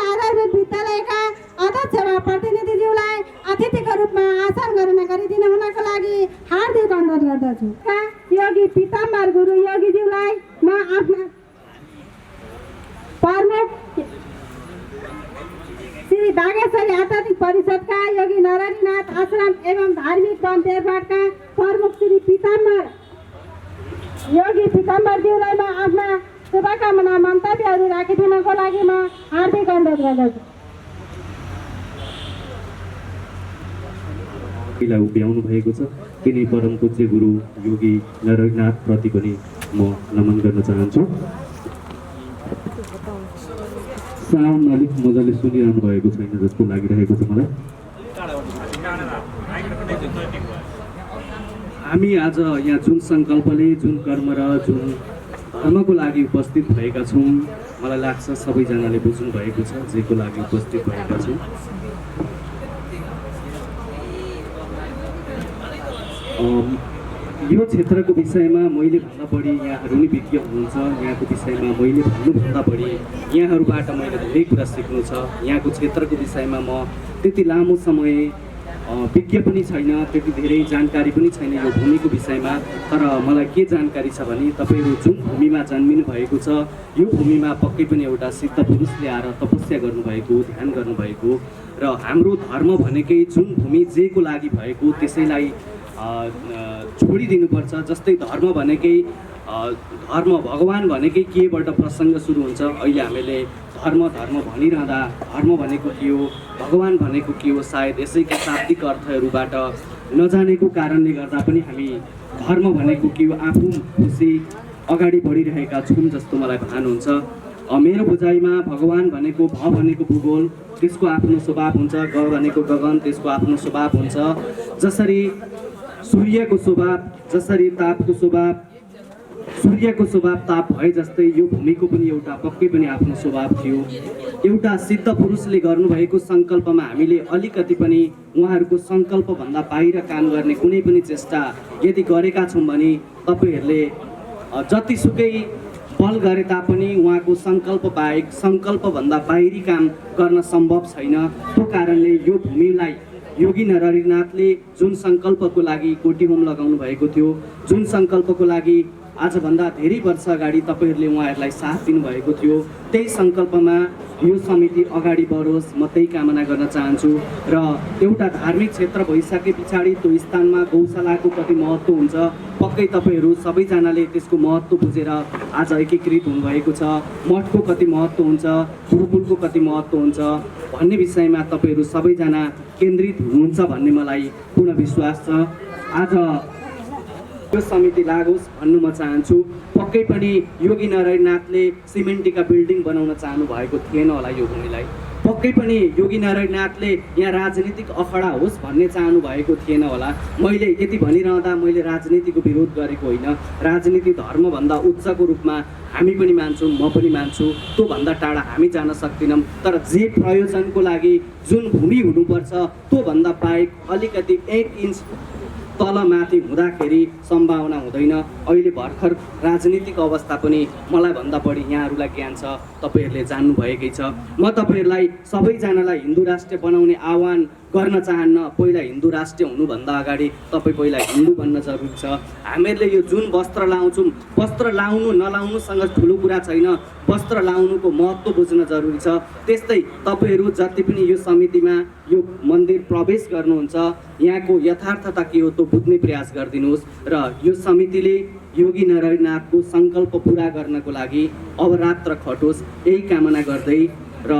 आधारभूत विद्यालयका अध्यक्ष वा प्रतिनिधिज्यूलाई अतिथिको रूपमा आसन ग्रहण गरिदिनु हुनको लागि हार्दिक अनुरोध गर्दछु। योगी पीताम्बर गुरु योगीज्यूलाई म आफ्ना प्रमुख श्री बागेश्वरी आध्यात्मिक परिषदका योगी नरहरिनाथ आश्रम एवं धार्मिक वन देवघाटका प्रमुख श्री योगी पीताम्बरज्यूलाई म आफ्ना शुभकामना मन्तव्यहरू राखिदिनको लागि म हार्दिक अनुरोध गर्दछु। उभ्याउनु भएको छ तिनी परम पूज्य गुरु योगी नरहरिनाथ प्रति पनि म नमन गर्न चाहन्छु। साउन्ड अलिक मजाले सुनिरहनु भएको छैन जस्तो लागिरहेको छ मलाई। हामी आज यहाँ जुन सङ्कल्पले जुन कर्म र जुन धर्मको लागि उपस्थित भएका छौँ मलाई लाग्छ सबैजनाले बुझ्नु भएको छ जेको लागि उपस्थित भएका छौँ। यो क्षेत्रको विषयमा मैले भन्दा बढी यहाँहरू नै विज्ञ हुनुहुन्छ। यहाँको विषयमा मैले भन्नुभन्दा बढी यहाँहरूबाट मैले धेरै कुरा सिक्नु छ। यहाँको क्षेत्रको विषयमा म त्यति लामो समय विज्ञ पनि छैन, त्यति धेरै जानकारी पनि छैन यो भूमिको विषयमा। तर मलाई के जानकारी छ भने तपाईँहरू जुन भूमिमा जन्मिनु भएको छ यो भूमिमा पक्कै पनि एउटा सिद्ध पुरुषले आएर तपस्या गर्नुभएको, ध्यान गर्नुभएको र हाम्रो धर्म भनेकै जुन भूमि जेको लागि भएको त्यसैलाई छोडिदिनुपर्छ। जस्तै धर्म भनेकै धर्म भगवान् भनेकै केबाट प्रसङ्ग सुरु हुन्छ। अहिले हामीले धर्म भनिरहँदा धर्म भनेको के हो, भगवान् भनेको के हो, सायद यसैका शाब्दिक अर्थहरूबाट नजानेको कारणले गर्दा पनि हामी धर्म भनेको के हो आफू खुसी अगाडि बढिरहेका छौँ जस्तो मलाई भान हुन्छ। मेरो बुझाइमा भगवान् भनेको भ भनेको भूगोल, त्यसको आफ्नो स्वभाव हुन्छ, ग भनेको गगन, त्यसको आफ्नो स्वभाव हुन्छ। जसरी सूर्यको स्वभाव, जसरी तापको स्वभाव, सूर्यको स्वभाव ताप भए जस्तै यो भूमिको पनि एउटा पक्कै पनि आफ्नो स्वभाव थियो। एउटा सिद्ध पुरुषले गर्नुभएको सङ्कल्पमा हामीले अलिकति पनि उहाँहरूको सङ्कल्पभन्दा बाहिर काम गर्ने कुनै पनि चेष्टा यदि गरेका छौँ भने तपाईँहरूले जतिसुकै बल गरे तापनि उहाँको सङ्कल्प बाहेक सङ्कल्पभन्दा बाहिरी काम गर्न सम्भव छैन। त्यो कारणले यो भूमिलाई योगी नरहरिनाथले जुन सङ्कल्पको लागि कोटी होम लगाउनु भएको थियो, जुन सङ्कल्पको लागि आजभन्दा धेरै वर्ष अगाडि तपाईँहरूले उहाँहरूलाई साथ दिनुभएको थियो, त्यही सङ्कल्पमा यो समिति अगाडि बढोस् म त्यही कामना गर्न चाहन्छु। र एउटा धार्मिक क्षेत्र भइसके पछाडि त्यो स्थानमा गौशालाको कति महत्त्व हुन्छ पक्कै तपाईँहरू सबैजनाले त्यसको महत्त्व बुझेर आज एकीकृत हुनुभएको छ। मठको कति महत्त्व हुन्छ, गुरुकुलको कति महत्त्व हुन्छ भन्ने विषयमा तपाईँहरू सबैजना केन्द्रित हुनुहुन्छ भन्ने मलाई पूर्ण विश्वास छ। आज यो समिति लागोस् भन्नु म चाहन्छु। पक्कै पनि योगी नरहरिनाथले सिमेन्टीका बिल्डिङ बनाउन चाहनु भएको थिएन होला यो भूमिलाई। पक्कै पनि योगी नरहरिनाथले यहाँ राजनीतिक अखडा होस् भन्ने चाहनु भएको थिएन होला। मैले यति भनिरहँदा मैले राजनीतिको विरोध गरेको होइन। राजनीति धर्मभन्दा उच्चको रूपमा हामी पनि मान्छौँ, म पनि मान्छु, त्योभन्दा टाढा हामी जान सक्दैनौँ। तर जे प्रयोजनको लागि जुन भूमि हुनुपर्छ त्योभन्दा बाहेक अलिकति 1 इन्च तल माथि हुँदाखेरि सम्भावना हुँदैन। अहिले भर्खर राजनीतिक अवस्था पनि मलाई भन्दा बढी यहाँहरूलाई ज्ञान छ, तपाईँहरूले जान्नुभएकै छ। म तपाईँहरूलाई सबैजनालाई हिन्दू राष्ट्र बनाउने आह्वान गर्न चाहन्न। पहिला हिन्दू राष्ट्र हुनुभन्दा अगाडि तपाईँ पहिला हिन्दू बन्न जरुरी छ। हामीहरूले यो जुन वस्त्र लाउँछौँ, वस्त्र लाउनु नलाउनुसँग ठुलो कुरा छैन, वस्त्र लाउनुको महत्त्व बुझ्न जरुरी छ। त्यस्तै तपाईँहरू जति पनि यो समितिमा यो मन्दिर प्रवेश गर्नुहुन्छ यहाँको यथार्थता के हो त्यो बुझ्ने प्रयास गरिदिनुहोस्। र यो समितिले योगी नरहरिनाथको सङ्कल्प पुरा गर्नको लागि अहोरात्र खटोस् यही कामना गर्दै र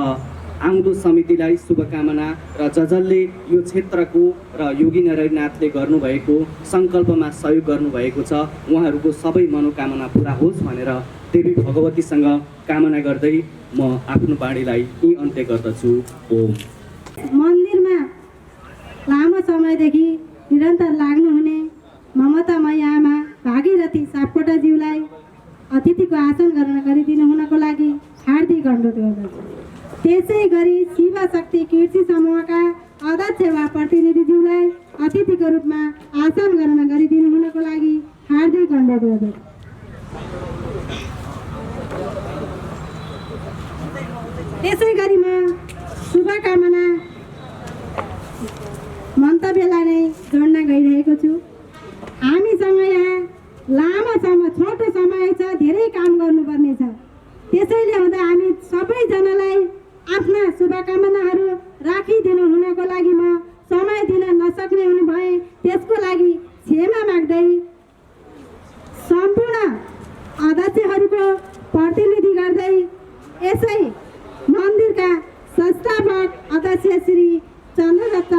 आउँदो समितिलाई शुभकामना र जसले यो क्षेत्रको र योगी नरहरिनाथले गर्नुभएको सङ्कल्पमा सहयोग गर्नुभएको छ उहाँहरूको सबै मनोकामना पुरा होस् भनेर देवी भगवतीसँग कामना गर्दै म आफ्नो बाणीलाई यही अन्त्य गर्दछु। ओम। मन्दिरमा लामो समयदेखि निरन्तर लाग्नुहुने ममतामय आमा भागीरथी सापकोटाज्यूलाई अतिथिको आसन ग्रहण गरिदिनु हुनको लागि हार्दिक अनुरोध गर्दछु। त्यसै गरी शिव शक्ति कीर्ति समूहका अध्यक्ष वा प्रतिनिधिज्यूलाई अतिथिको रूपमा आसन ग्रहण गरिदिनु हुनको लागि हार्दिक अनुरोध गर्दछु। त्यसै गरी म शुभकामना मन्तव्यलाई नै जोड्न गइरहेको छु। हामीसँग यहाँ लामो समय छोटो समय छ, धेरै काम गर्नुपर्ने छ। त्यसैले हुँदा हामी सबैजनालाई आफ्ना शुभकामनाहरू राखिदिनु हुनको लागि म समय दिन नसक्ने हुनु भए त्यसको लागि क्षमा माग्दै सम्पूर्ण अध्यक्षहरूको प्रतिनिधि गर्दै यसै मन्दिरका संस्थापक अध्यक्ष श्री चन्द्रदत्त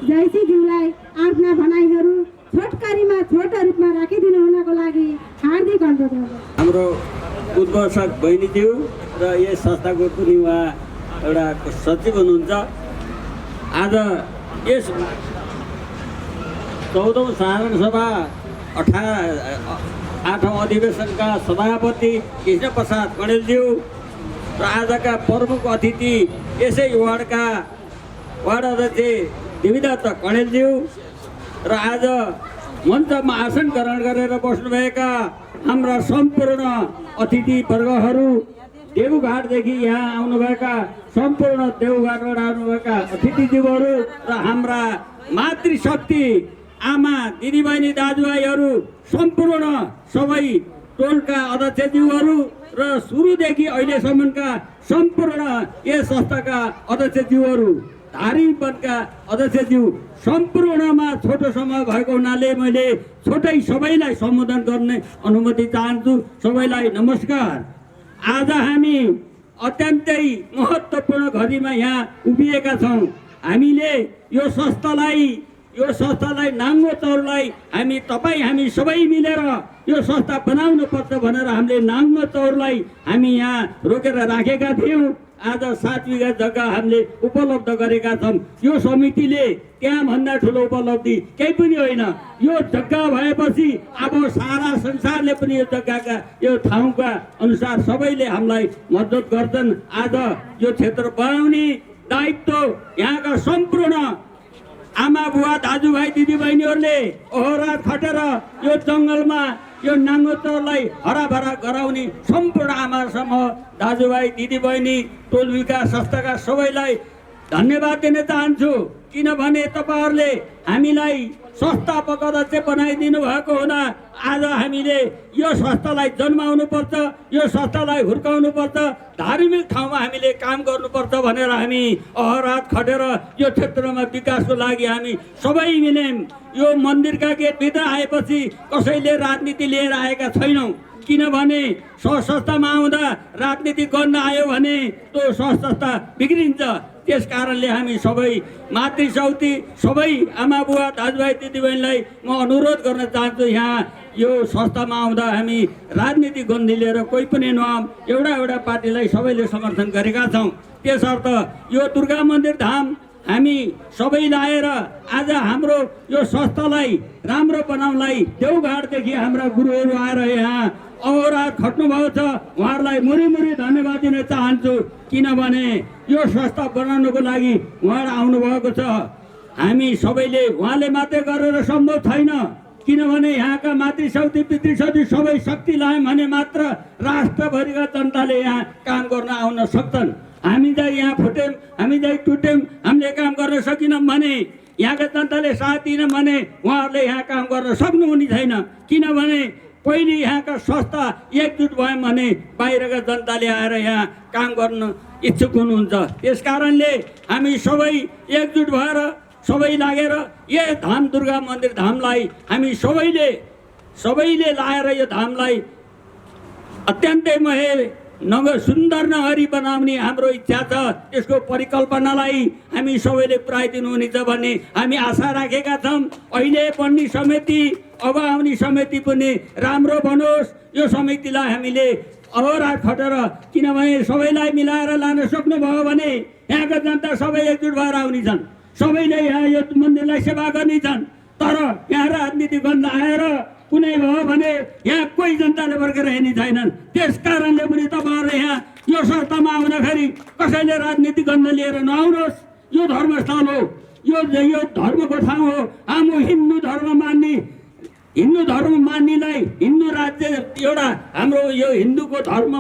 जयसीज्यूलाई आफ्ना भनाइहरू छोटकरीमा छोटो रूपमा राखिदिनु हुनको लागि हार्दिक अनुरोध गर्दछु। हाम्रो उद्घोषक बहिनीज्यू र यस संस्थाको पनि उहाँ एउटा सचिव हुनुहुन्छ। आज यस 14औं साधारण सभा 8औं अधिवेशनका सभापति कृष्णप्रसाद कणेलज्यू र आजका प्रमुख अतिथि यसै वार्डका वार्ड अध्यक्ष देवीदत्त कणेलज्यू र आज मञ्चमा आसन ग्रहण गरेर बस्नुभएका हाम्रा सम्पूर्ण अतिथिवर्गहरू, देवघाटदेखि यहाँ आउनुभएका सम्पूर्ण देवघाटबाट आउनुभएका अतिथिज्यूहरू र हाम्रा मातृशक्ति आमा दिदीबहिनी दाजुभाइहरू, सम्पूर्ण सबै टोलका अध्यक्षज्यूहरू र सुरुदेखि अहिलेसम्मका सम्पूर्ण यस संस्थाका अध्यक्षज्यूहरू, धारीवनका अध्यक्षज्यू, सम्पूर्णमा छोटो समय भएको हुनाले मैले छोटै सबैलाई सम्बोधन गर्ने अनुमति चाहन्छु। सबैलाई नमस्कार। आज हामी अत्यन्तै महत्त्वपूर्ण घडीमा यहाँ उभिएका छौँ। हामीले यो संस्थालाई नाङ्गो चौरलाई हामी सबै मिलेर यो संस्था बनाउनु पर्छ भनेर हामीले नाङ्गो चौरलाई हामी यहाँ रोकेर राखेका थियौँ। आज 7 बिघा जग्गा हामीले उपलब्ध गरेका छौँ। यो समितिले त्यहाँभन्दा ठुलो उपलब्धि केही पनि होइन। यो जग्गा भएपछि अब सारा संसारले पनि यो जग्गाका यो ठाउँका अनुसार सबैले हामीलाई मद्दत गर्छन्। आज यो क्षेत्र बनाउने दायित्व यहाँका सम्पूर्ण आमा बुवा दाजुभाइ दिदीबहिनीहरूले अहोरात खटेर यो जङ्गलमा यो नाङ्गो चौरलाई हराभरा गराउने सम्पूर्ण आमा समूह दाजुभाइ दिदीबहिनी टोल विकास संस्थाका सबैलाई धन्यवाद दिन चाहन्छु। किनभने तपाईँहरूले हामीलाई संस्थापक अध्यक्ष बनाइदिनु भएको हुँदा आज हामीले यो संस्थालाई जन्माउनु पर्छ, यो संस्थालाई हुर्काउनु पर्छ, धार्मिक ठाउँमा हामीले काम गर्नुपर्छ भनेर हामी अहरात खटेर यो क्षेत्रमा विकासको लागि हामी सबै मिल्यौँ। यो मन्दिरका गेटभित्र आएपछि कसैले राजनीति लिएर आएका छैनौँ। किनभने संस्थामा आउँदा राजनीति गर्न आयो भने त्यो संस्था बिग्रिन्छ। त्यस कारणले हामी सबै मातृशक्ति सबै आमा बुवा दाजुभाइ दिदीबहिनीलाई म अनुरोध गर्न चाहन्छु, यहाँ यो संस्थामा आउँदा हामी राजनीति गन्धी लिएर कोही पनि नआऊँ। एउटा पार्टीलाई सबैले समर्थन गरेका छौँ। त्यसर्थ यो दुर्गा मन्दिर धाम हामी सबै लाएर आज हाम्रो यो संस्थालाई राम्रो बनाउनलाई देवघाटदेखि हाम्रा गुरुहरू आएर यहाँ अहोरात खट्नुभएको छ। उहाँहरूलाई मुरी धन्यवाद दिन चाहन्छु। किनभने यो संस्था बनाउनको लागि उहाँहरू आउनुभएको छ। हामी सबैले उहाँले मात्रै गरेर सम्भव छैन। किनभने यहाँका मातृशक्ति पितृशक्ति सबै शक्ति लायौँ भने मात्र राष्ट्रभरिका जनताले यहाँ काम गर्न आउन सक्छन्। हामी चाहिँ यहाँ फुट्यौँ, हामी चाहिँ टुट्यौँ, हामीले काम गर्न सकेनौँ भने यहाँका जनताले साथ दिएन भने उहाँहरूले यहाँ काम गर्न सक्नुहुने छैन। किनभने पहिले यहाँका संस्था एकजुट भयौँ भने बाहिरका जनताले आएर यहाँ काम गर्न इच्छुक हुनुहुन्छ। त्यस कारणले हामी सबै एकजुट भएर सबै लागेर यो धाम दुर्गा मन्दिर धामलाई हामी सबैले लाएर यो धामलाई अत्यन्तै सुन्दर नगरी बनाउने हाम्रो इच्छा छ। त्यसको परिकल्पनालाई हामी सबैले पुऱ्याइदिनु हुनेछ भन्ने हामी आशा राखेका छौँ। अहिले बन्ने समिति अब आउने समिति पनि राम्रो बनोस्। यो समितिलाई हामीले अहोरात खटेर किनभने सबैलाई मिलाएर लान सक्नुभयो भने यहाँका जनता सबै एकजुट भएर आउनेछन्, सबैले यहाँ यो मन्दिरलाई सेवा गर्नेछन्। तर यहाँ राजनीति गर्न आएर कुनै भयो भने यहाँ कोही जनताले फर्केर हेर्ने छैनन्। त्यस कारणले पनि तपाईँहरूले यहाँ यो संस्थामा आउँदाखेरि कसैले राजनीति गर्न लिएर नआउनुहोस्। यो धर्मस्थल हो, यो धर्मको ठाउँ हो। हाम्रो हिन्दू धर्म मान्नेलाई हिन्दू राज्य एउटा हाम्रो यो हिन्दूको धर्म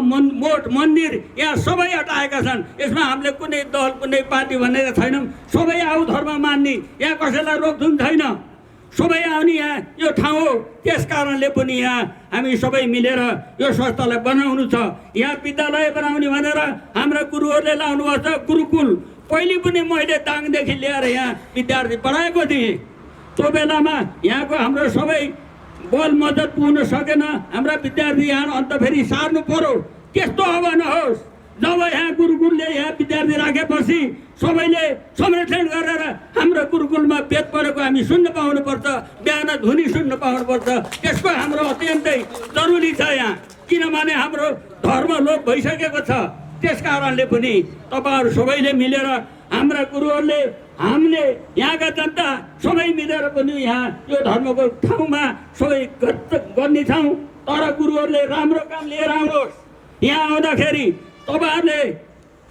मन्दिर यहाँ सबै हटाएका छन्। यसमा हामीले कुनै दल कुनै पार्टी भनेर छैनौँ। सबै आऊ धर्म मान्ने, यहाँ कसैलाई रोकथुम छैन। सबै आउने यहाँ यो ठाउँ हो। त्यस कारणले पनि यहाँ हामी सबै मिलेर यो संस्थालाई बनाउनु छ। यहाँ विद्यालय बनाउने भनेर हाम्रा गुरुहरूले लाउनु भएको छ गुरुकुल। पहिले पनि मैले दाङदेखि ल्याएर यहाँ विद्यार्थी पढाएको थिएँ। त्यो बेलामा यहाँको हाम्रो सबै बल मद्दत पुग्न सकेन। हाम्रा विद्यार्थी यहाँ अन्त फेरि सार्नु पर्यो। त्यस्तो अब नहोस्। जब यहाँ गुरुकुलले यहाँ विद्यार्थी राखेपछि सबैले संरक्षण गरेर हाम्रो गुरुकुलमा वेद पढेको हामी सुन्न पाउनुपर्छ, बिहान धुनी सुन्न पाउनुपर्छ। त्यसको हाम्रो अत्यन्तै जरुरी छ यहाँ। किनभने हाम्रो धर्म लोप भइसकेको छ। त्यस कारणले पनि तपाईँहरू सबैले मिलेर हाम्रा गुरुहरूले हामीले यहाँका जनता सबै मिलेर पनि यहाँ यो धर्मको ठाउँमा सबै गर्नेछौँ। तर गुरुहरूले राम्रो काम लिएर आउनुहोस्। यहाँ आउँदाखेरि तपाईँहरूले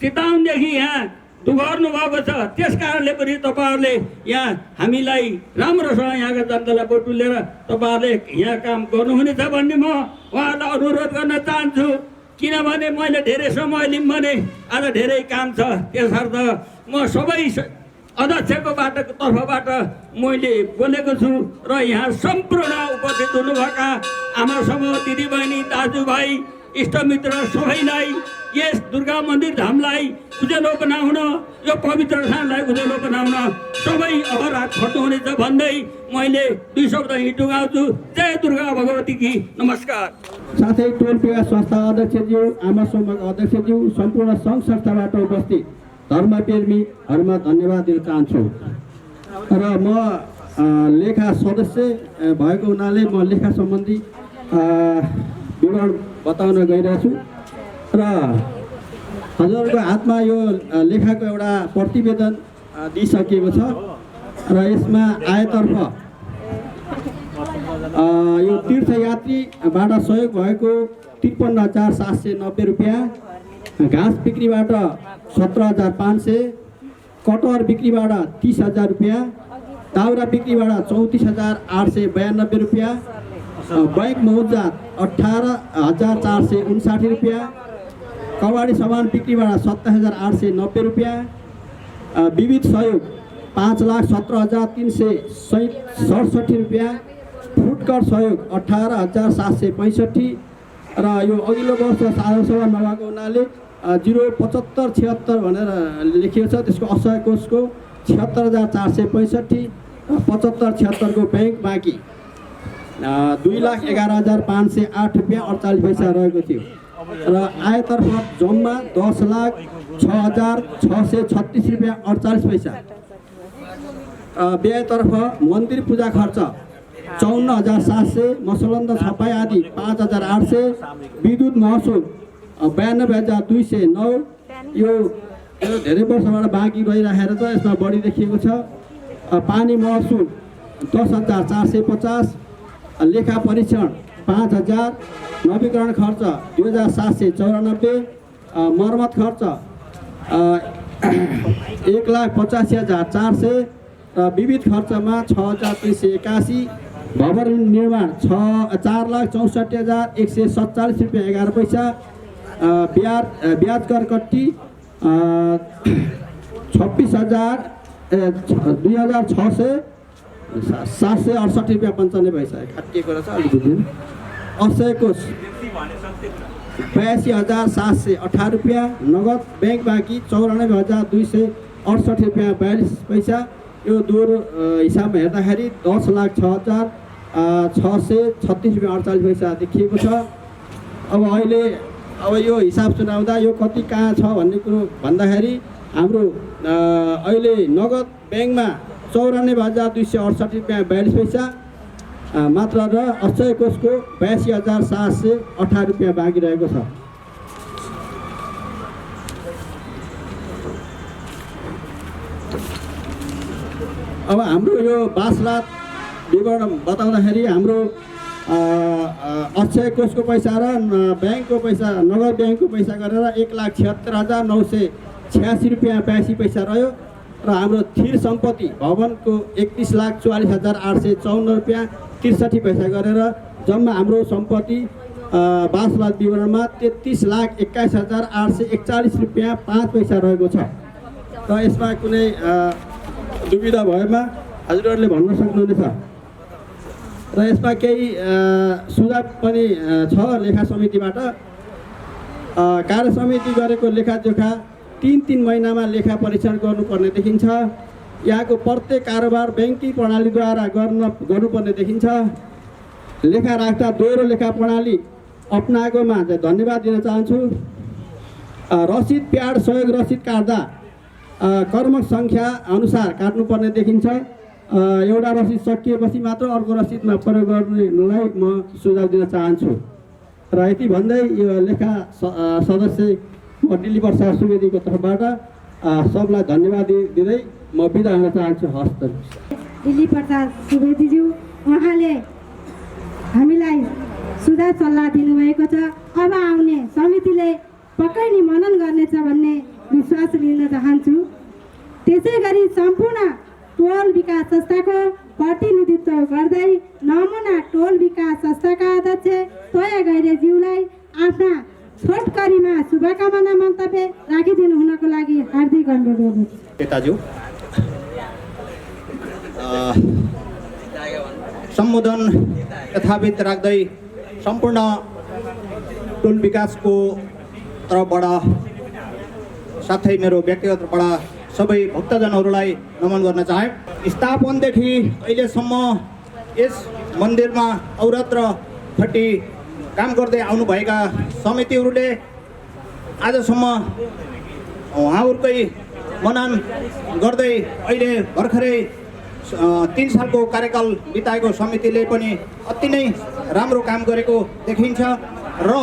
चितवनदेखि यहाँ त्यो गर्नुभएको छ। त्यस कारणले पनि तपाईँहरूले यहाँ हामीलाई राम्रोसँग यहाँका जनतालाई बटुलेर तपाईँहरूले यहाँ काम गर्नुहुनेछ भन्ने म उहाँहरूलाई अनुरोध गर्न चाहन्छु। किनभने मैले धेरै समय लिऊँ भने आज धेरै काम छ, त्यसर्थ म सबै अध्यक्षको तर्फबाट मैले बोलेको छु र यहाँ सम्पूर्ण उपस्थित हुनुभएका आमा समूह, दिदीबहिनी, दाजुभाइ, इष्टमित्र सबैलाई यस दुर्गा मन्दिर धामलाई उज्यालो बनाउन, यो पवित्र स्थानलाई उज्यालो बनाउन सबै अहरात खट्नुहुनेछ भन्दै मैले 2 शब्द यहीँ टुङ्गाउँछु। जय दुर्गा भगवती की नमस्कार। साथै टोलपेगा संस्था अध्यक्षज्यू, आमा समूहका अध्यक्षज्यू, सम्पूर्ण सङ्घ संस्थाबाट उपस्थित धर्मप्रेमीहरूमा धन्यवाद दिन चाहन्छु। र म लेखा सदस्य भएको हुनाले म लेखा सम्बन्धी विवरण बताउन गइरहेको छु र हजुरहरूको हातमा यो लेखाको एउटा प्रतिवेदन दिइसकिएको छ र यसमा आएतर्फ यो तीर्थयात्रीबाट सहयोग भएको 53,790 रुपियाँ, घाँस बिक्रीबाट 17,500, कटहर बिक्रीबाट 30,000 रुपियाँ, दाउरा बिक्रीबाट 34,892 रुपियाँ, बैङ्क मुआवजा 18,459 रुपियाँ, कबाडी सामान बिक्रीबाट 27,890 रुपियाँ, विविध सहयोग 5,17,367 रुपियाँ, फुटकर सहयोग 18,765 र यो अघिल्लो वर्ष साधारण सभा नभएको हुनाले 07576 भनेर लेखिएको छ। त्यसको असहाय कोषको 76,465, 7576 को ब्याङ्क बाँकी 2,11,508 रुपियाँ 48 पैसा रहेको थियो र आयतर्फ जम्मा 10,06,636 रुपियाँ 48 पैसा। व्ययतर्फ मन्दिर पूजा खर्च 54,700, मसलन्द छपाई आदि 5,800, विद्युत महसुल 92,209। यो धेरै वर्षबाट बाँकी रहिराखेर त यसमा बढी देखिएको छ। पानी महसुल 10,450, लेखा परीक्षण 5,000, नवीकरण खर्च 2,794, मर्मत खर्च 1,85,400, विविध खर्चमा 6,381, भवन निर्माण 4,64,147 रुपियाँ 11 पैसा, ब्याज कर कट्टी 26,2,668 रुपियाँ 95 पैसा काटिएको रहेछ अलिकति। असहाय कोष 82,718 रुपियाँ, नगद ब्याङ्क बाँकी 94,268 रुपियाँ 42 पैसा। यो दोहोरो हिसाबमा हेर्दाखेरि 10,06,636 रुपियाँ 48 पैसा देखिएको छ। अब अहिले यो हिसाब सुनाउँदा यो कति कहाँ छ भन्ने कुरो भन्दाखेरि हाम्रो अहिले नगद ब्याङ्कमा 94,268 रुपियाँ 42 पैसा मात्र र अक्षय कोषको 82,718 रुपियाँ बाँकी रहेको छ। अब हाम्रो यो बासरात विवरण बताउँदाखेरि हाम्रो अक्षय कोषको पैसा र ब्याङ्कको पैसा, नगद ब्याङ्कको पैसा गरेर 1,76,986 रुपियाँ 82 पैसा रह्यो र हाम्रो स्थिर सम्पत्ति भवनको 31,44,854 रुपियाँ 63 पैसा गरेर जम्मा हाम्रो सम्पत्ति बासरात विवरणमा 33,21,841 रुपियाँ 5 पैसा रहेको छ। र यसमा कुनै दुविधा भएमा हजुरहरूले भन्न सक्नुहुनेछ। र यसमा केही सुझाव पनि छ लेखा समितिबाट। कार्य समिति गरेको लेखाजोखा 3 महिनामा लेखा परीक्षण गर्नुपर्ने देखिन्छ। यहाँको प्रत्येक कारोबार ब्याङ्किङ प्रणालीद्वारा गर्नुपर्ने देखिन्छ। लेखा राख्दा दोहोरो लेखा प्रणाली अपनाएकोमा धन्यवाद दिन चाहन्छु। रसिद प्याड सहयोग रसिद काट्दा कर्मक सङ्ख्या अनुसार काट्नुपर्ने देखिन्छ। एउटा रसिद सकिएपछि मात्र अर्को रसिदमा प्रयोग गर्नलाई म सुझाव दिन चाहन्छु। र यति भन्दै यो लेखा सदस्य म दिल्ली प्रसाद सुवेदीको तर्फबाट सबलाई धन्यवाद दिँदै म बिदा हुन चाहन्छु। हस्त दिल्ली प्रसाद सुवेदीज्यू, उहाँले हामीलाई सुझाव सल्लाह दिनुभएको छ। अब आउने समितिले पक्कै नै मनन गर्नेछ भन्ने विश्वास लिन चाहन्छु। त्यसै गरी सम्पूर्ण टोल विकास संस्थाको प्रतिनिधित्व गर्दै नमुना टोल विकास संस्थाका अध्यक्ष तोया गैरेज्यूलाई आफ्ना छोटकरीमा शुभकामना मन्तव्य राखिदिनु हुनको लागि हार्दिक अनुरोध गर्दछु। नेताज्यू सम्बोधन यथाविध राख्दै सम्पूर्ण टोल विकासको तर्फबाट साथै मेरो व्यक्तिगत तर्फबाट सबै भक्तजनहरूलाई नमन गर्न चाहे। स्थापनदेखि अहिलेसम्म यस मन्दिरमा अहोरात्र खटी काम गर्दै आउनुभएका समितिहरूले आजसम्म उहाँहरूकै मनन गर्दै अहिले भर्खरै 3 सालको कार्यकाल बिताएको समितिले पनि अति नै राम्रो काम गरेको देखिन्छ र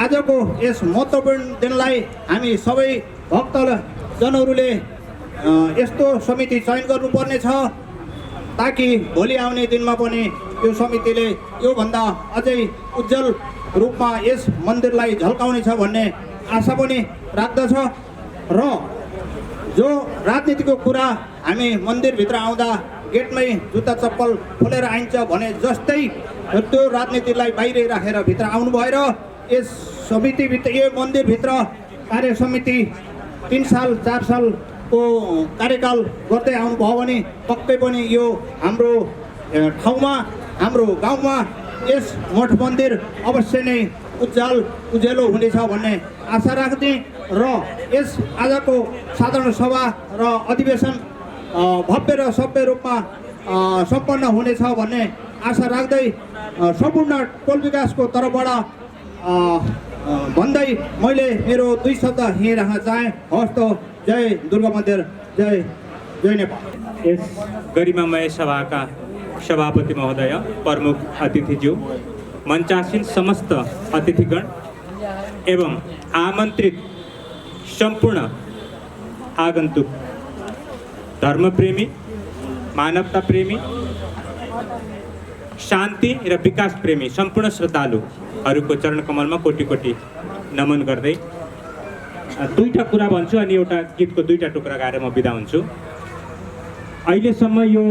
आजको यस महत्त्वपूर्ण दिनलाई हामी सबै भक्तजनहरूले यस्तो समिति चयन गर्नुपर्नेछ ताकि भोलि आउने दिनमा पनि यो समितिले योभन्दा अझै उज्जवल रूपमा यस मन्दिरलाई झल्काउनेछ भन्ने आशा पनि राख्दछ र जो राजनीतिको कुरा हामी मन्दिरभित्र आउँदा गेटमै जुत्ता चप्पल खोलेर आइन्छ भने जस्तै त्यो राजनीतिलाई बाहिरै राखेर भित्र आउनु भएर यस समितिभित्र यो मन्दिरभित्र कार्य समिति 3 साल 4 सालको कार्यकाल गर्दै आउनुभयो भने पक्कै पनि यो हाम्रो ठाउँमा हाम्रो गाउँमा यस मठ मन्दिर अवश्य नै उज्यालो हुनेछ भन्ने आशा राख्दै र यस आजको साधारण सभा र अधिवेशन भव्य र सभ्य रूपमा सम्पन्न हुनेछ भन्ने आशा राख्दै सम्पूर्ण टोल विकासको तर्फबाट भन्दै मैले मेरो 2 शब्द यहीँ राख्न चाहे। हवस् त, जय दुर्गा मन्दिर, जय नेपाल। यस गरिमामय सभाका सभापति महोदय, प्रमुख अतिथिज्यू, मञ्चासीन समस्त अतिथिगण एवं आमन्त्रित सम्पूर्ण आगन्तुक धर्मप्रेमी, मानवता प्रेमी, शान्ति र विकास प्रेमी सम्पूर्ण श्रद्धालुहरूको चरण कमलमा कोटि कोटि नमन गर्दै 2टा कुरा भन्छु अनि एउटा गीतको 2टा टुक्रा गाएर म बिदा हुन्छु। अहिलेसम्म यो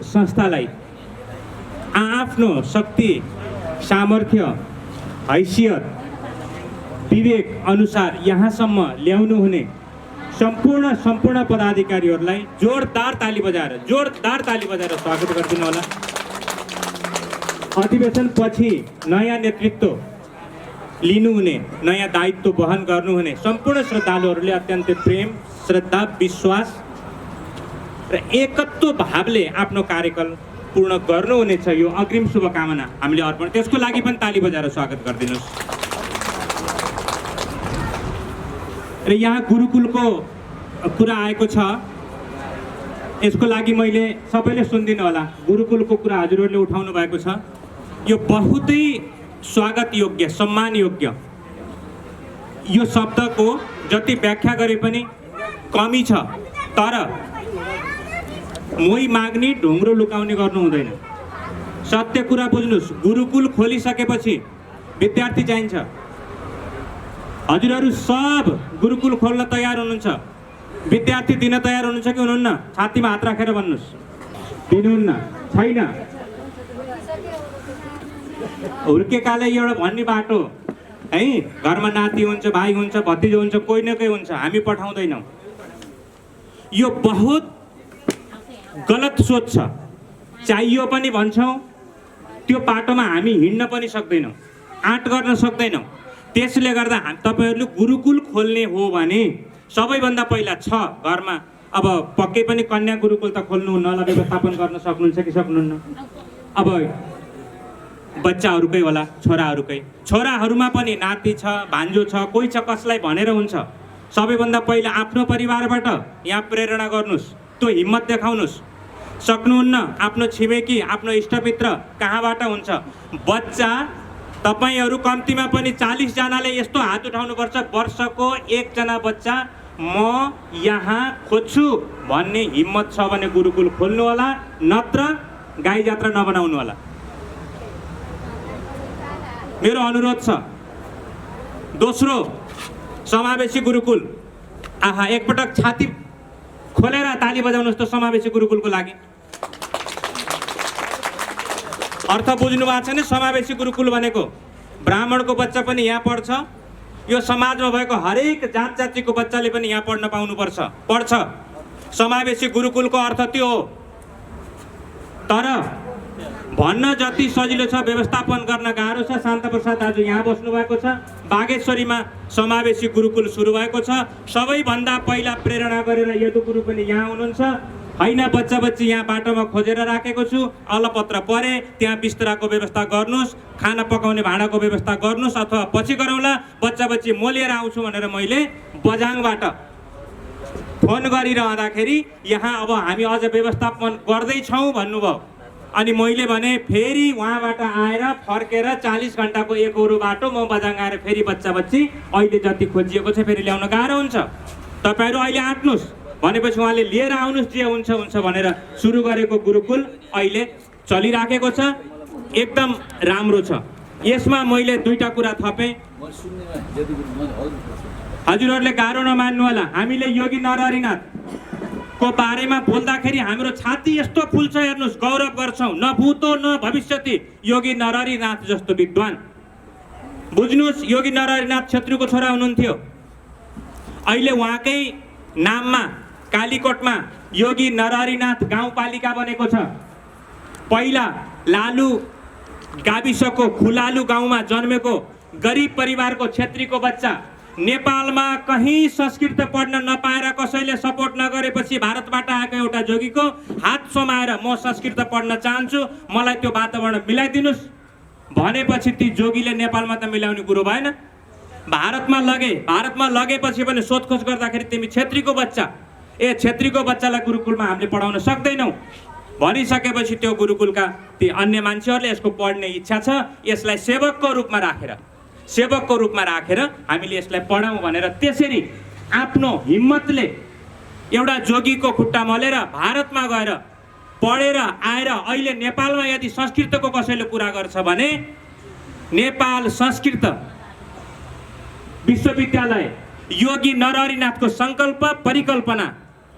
संस्थालाई आफ्नो शक्ति, सामर्थ्य, हैसियत, विवेक अनुसार यहाँसम्म ल्याउनु हुने सम्पूर्ण पदाधिकारीहरूलाई जोरदार ताली बजाएर स्वागत गरिदिनु होला। अधिवेशन पछि नयाँ नेतृत्व लिनुहुने, नयाँ दायित्व वहन गर्नुहुने सम्पूर्ण श्रद्धालुहरूले अत्यन्त प्रेम, श्रद्धा, विश्वास र एकत्व भावले आफ्नो कार्यकाल पूर्ण गर्नुहुनेछ यो अग्रिम शुभकामना हामीले अर्पण, त्यसको लागि पनि ताली बजाएर स्वागत गरिदिनुहोस्। र यहाँ गुरुकुलको कुरा आएको छ, यसको लागि मैले सबैले सुनिदिनु होला। गुरुकुलको कुरा हजुरहरूले उठाउनु भएको छ, यो बहुतै स्वागत योग्य, सम्मान योग्य। यो शब्दको जति व्याख्या गरे पनि कमी छ, तर मोही माग्ने ढुङ्ग्रो लुकाउने गर्नु हुँदैन। सत्य कुरा बुझ्नुहोस्, गुरुकुल खोलिसकेपछि विद्यार्थी चाहिन्छ। हजुरहरू सब गुरुकुल खोल्न तयार हुनुहुन्छ, विद्यार्थी दिन तयार हुनुहुन्छ कि हुनुहुन्न? छातीमा हात राखेर भन्नुहोस्। दिनुहुन्न? छैन? हुर्केकाले एउटा भन्ने बाटो है, घरमा नाति हुन्छ, भाइ हुन्छ, भतिजो हुन्छ, कोही न कोही हुन्छ, हामी पठाउँदैनौँ। यो बहुत गलत सोच छ। चाहियो पनि भन्छौँ, त्यो बाटोमा हामी हिँड्न पनि सक्दैनौँ, आँट गर्न सक्दैनौँ। त्यसले गर्दा तपाईँहरूले गुरुकुल खोल्ने हो भने सबैभन्दा पहिला छ घरमा, अब पक्कै पनि कन्या गुरुकुल त खोल्नुहुन्न होला, व्यवस्थापन गर्न सक्नुहुन्छ कि सक्नुहुन्न? अब बच्चाहरूकै होला, छोराहरूमा पनि नाति छ, भान्जो छ, कोही छ, कसलाई भनेर हुन्छ। सबैभन्दा पहिला आफ्नो परिवारबाट यहाँ प्रेरणा गर्नुहोस्, त्यो हिम्मत देखाउनुहोस्। सक्नुहुन्न, आफ्नो छिमेकी, आफ्नो इष्टमित्र कहाँबाट हुन्छ? बच्चा तपाईँहरू कम्तीमा पनि 40 जनाले यस्तो हात उठाउनुपर्छ, वर्षको 1 जना बच्चा म यहाँ खोज्छु भन्ने हिम्मत छ भने गुरुकुल खोल्नु होला, नत्र गाई जात्रा नबनाउनु होला। मेरो अनुरोध छ। दोस्रो, समावेशी गुरुकुल। एकपटक छाती खोलेर ताली बजाउनुहोस् त समावेशी गुरुकुलको लागि। अर्थ बुझ्नु भएको छैन? समावेशी गुरुकुल भनेको ब्राह्मणको बच्चा पनि यहाँ पढ्छ, यो समाजमा भएको हरेक जात जातिको बच्चाले पनि यहाँ पढ्न पाउनुपर्छ, पढ्छ। समावेशी गुरुकुलको अर्थ त्यो हो। तर भन्न जति सजिलो छ व्यवस्थापन गर्न गाह्रो छ। शान्ता प्रसाद दाजु यहाँ बस्नु भएको छ। बागेश्वरीमा समावेशी गुरुकुल सुरु भएको छ। सबैभन्दा पहिला प्रेरणा गरेर यदु गुरु पनि यहाँ हुनुहुन्छ। होइन, बच्चा बच्ची यहाँ बाटोमा खोजेर राखेको छु, अलपत्र परे, त्यहाँ बिस्तराको व्यवस्था गर्नुहोस्, खाना पकाउने भाँडाको व्यवस्था गर्नुहोस्, अथवा पछि गरौँला, बच्चा बच्ची म लिएर आउँछु भनेर मैले बझाङबाट फोन गरिरहँदाखेरि यहाँ अब हामी अझ व्यवस्थापन गर्दैछौँ भन्नुभयो। अनि मैले भने फेरि उहाँबाट आएर फर्केर 40 घन्टाको एकहोरो बाटो म बझाङ आएर फेरि बच्चा बच्ची अहिले जति खोजिएको छ फेरि ल्याउन गाह्रो हुन्छ, तपाईँहरू अहिले आँट्नुहोस् भनेपछि उहाँले लिएर आउनुहोस्, जे हुन्छ हुन्छ भनेर सुरु गरेको गुरुकुल अहिले चलिराखेको छ, एकदम राम्रो छ। यसमा मैले दुईटा कुरा थपेँ। हजुरहरूले गाह्रो नमान्नु होला, हामीले योगी नरहरिनाथको बारेमा बोल्दाखेरि हाम्रो छाती यस्तो फुल्छ, हेर्नुहोस्, गौरव गर्छौँ। न भूतो न भविष्यति योगी नरहरिनाथ जस्तो विद्वान। बुझ्नुहोस्, योगी नरहरिनाथ छेत्रीको छोरा हुनुहुन्थ्यो। अहिले उहाँकै नाममा कालीकोटमा योगी नरहरिनाथ गाउँपालिका बनेको छ। पहिला लालु गाविसको खुलालु गाउँमा जन्मेको गरिब परिवारको छेत्रीको बच्चा नेपालमा कहीँ संस्कृत पढ्न नपाएर कसैले सपोर्ट नगरेपछि भारतबाट आएको एउटा जोगीको हात समाएर म संस्कृत पढ्न चाहन्छु, मलाई त्यो वातावरण मिलाइदिनुहोस् भनेपछि ती जोगीले नेपालमा त मिलाउने कुरो भएन। भारतमा लगेपछि पनि सोधखोज गर्दाखेरि तिमी छेत्रीको बच्चा, छेत्रीको बच्चालाई गुरुकुलमा हामीले पढाउन सक्दैनौँ भनिसकेपछि त्यो गुरुकुलका ती अन्य मान्छेहरूले यसको पढ्ने इच्छा छ, यसलाई सेवकको रूपमा राखेर हामीले यसलाई पढाउँ भनेर त्यसरी आफ्नो हिम्मतले एउटा जोगीको खुट्टा मलेर भारतमा गएर पढेर आएर अहिले नेपालमा यदि संस्कृतको कसैले कुरा गर्छ भने नेपाल संस्कृत विश्वविद्यालय योगी नरहरिनाथको सङ्कल्प परिकल्पना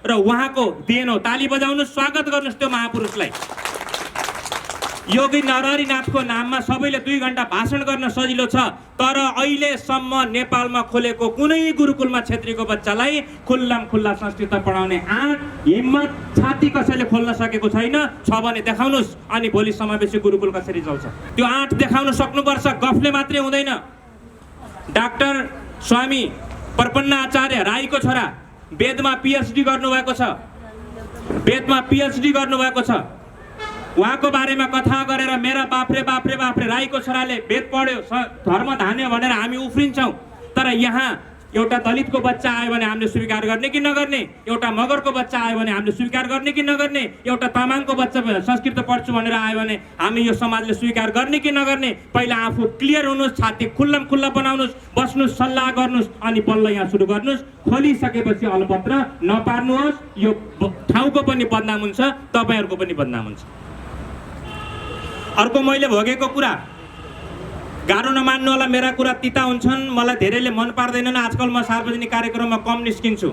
र उहाँको देन हो। ताली बजाउनुहोस्, स्वागत गर्नुहोस् त्यो महापुरुषलाई। योगी नरहरिनाथको नाममा सबैले 2 घण्टा भाषण गर्न सजिलो छ, तर अहिलेसम्म नेपालमा खोलेको कुनै गुरुकुलमा छेत्रीको बच्चालाई खुल्ला संस्कृत पढाउने आँट, हिम्मत, छाती कसैले खोल्न सकेको छैन। छ भने देखाउनुहोस्, अनि भोलि समावेशी गुरुकुल कसरी चल्छ त्यो आँट देखाउन सक्नुपर्छ। गफले मात्रै हुँदैन। डाक्टर स्वामी प्रपन्न आचार्य राईको छोरा वेदमा पिएचडी गर्नुभएको छ। उहाँको बारेमा कथा गरेर मेरा बाफ्रे राईको छोराले वेद पढ्यो, धर्म धान्यो भनेर हामी उफ्रिन्छौँ। तर यहाँ एउटा दलितको बच्चा आयो भने हामीले स्वीकार गर्ने कि नगर्ने, एउटा मगरको बच्चा आयो भने हामीले स्वीकार गर्ने कि नगर्ने, एउटा तामाङको बच्चा संस्कृत पढ्छु भनेर आयो भने हामी यो समाजले स्वीकार गर्ने कि नगर्ने, पहिला आफू क्लियर हुनुहोस्, छाती खुल्ला बनाउनुहोस्, बस्नुहोस्, सल्लाह गर्नुहोस्, अनि बल्ल यहाँ सुरु गर्नुहोस्। खोलिसकेपछि अलपत्र नपार्नुहोस्। यो ठाउँको पनि बदनाम हुन्छ, तपाईँहरूको पनि बदनाम हुन्छ। अर्को मैले भोगेको कुरा, गाह्रो नमान्नु होला, मेरा कुरा तिता हुन्छन्, मलाई धेरैले मन पार्दैनन्। आजकल म सार्वजनिक कार्यक्रममा कम निस्किन्छु।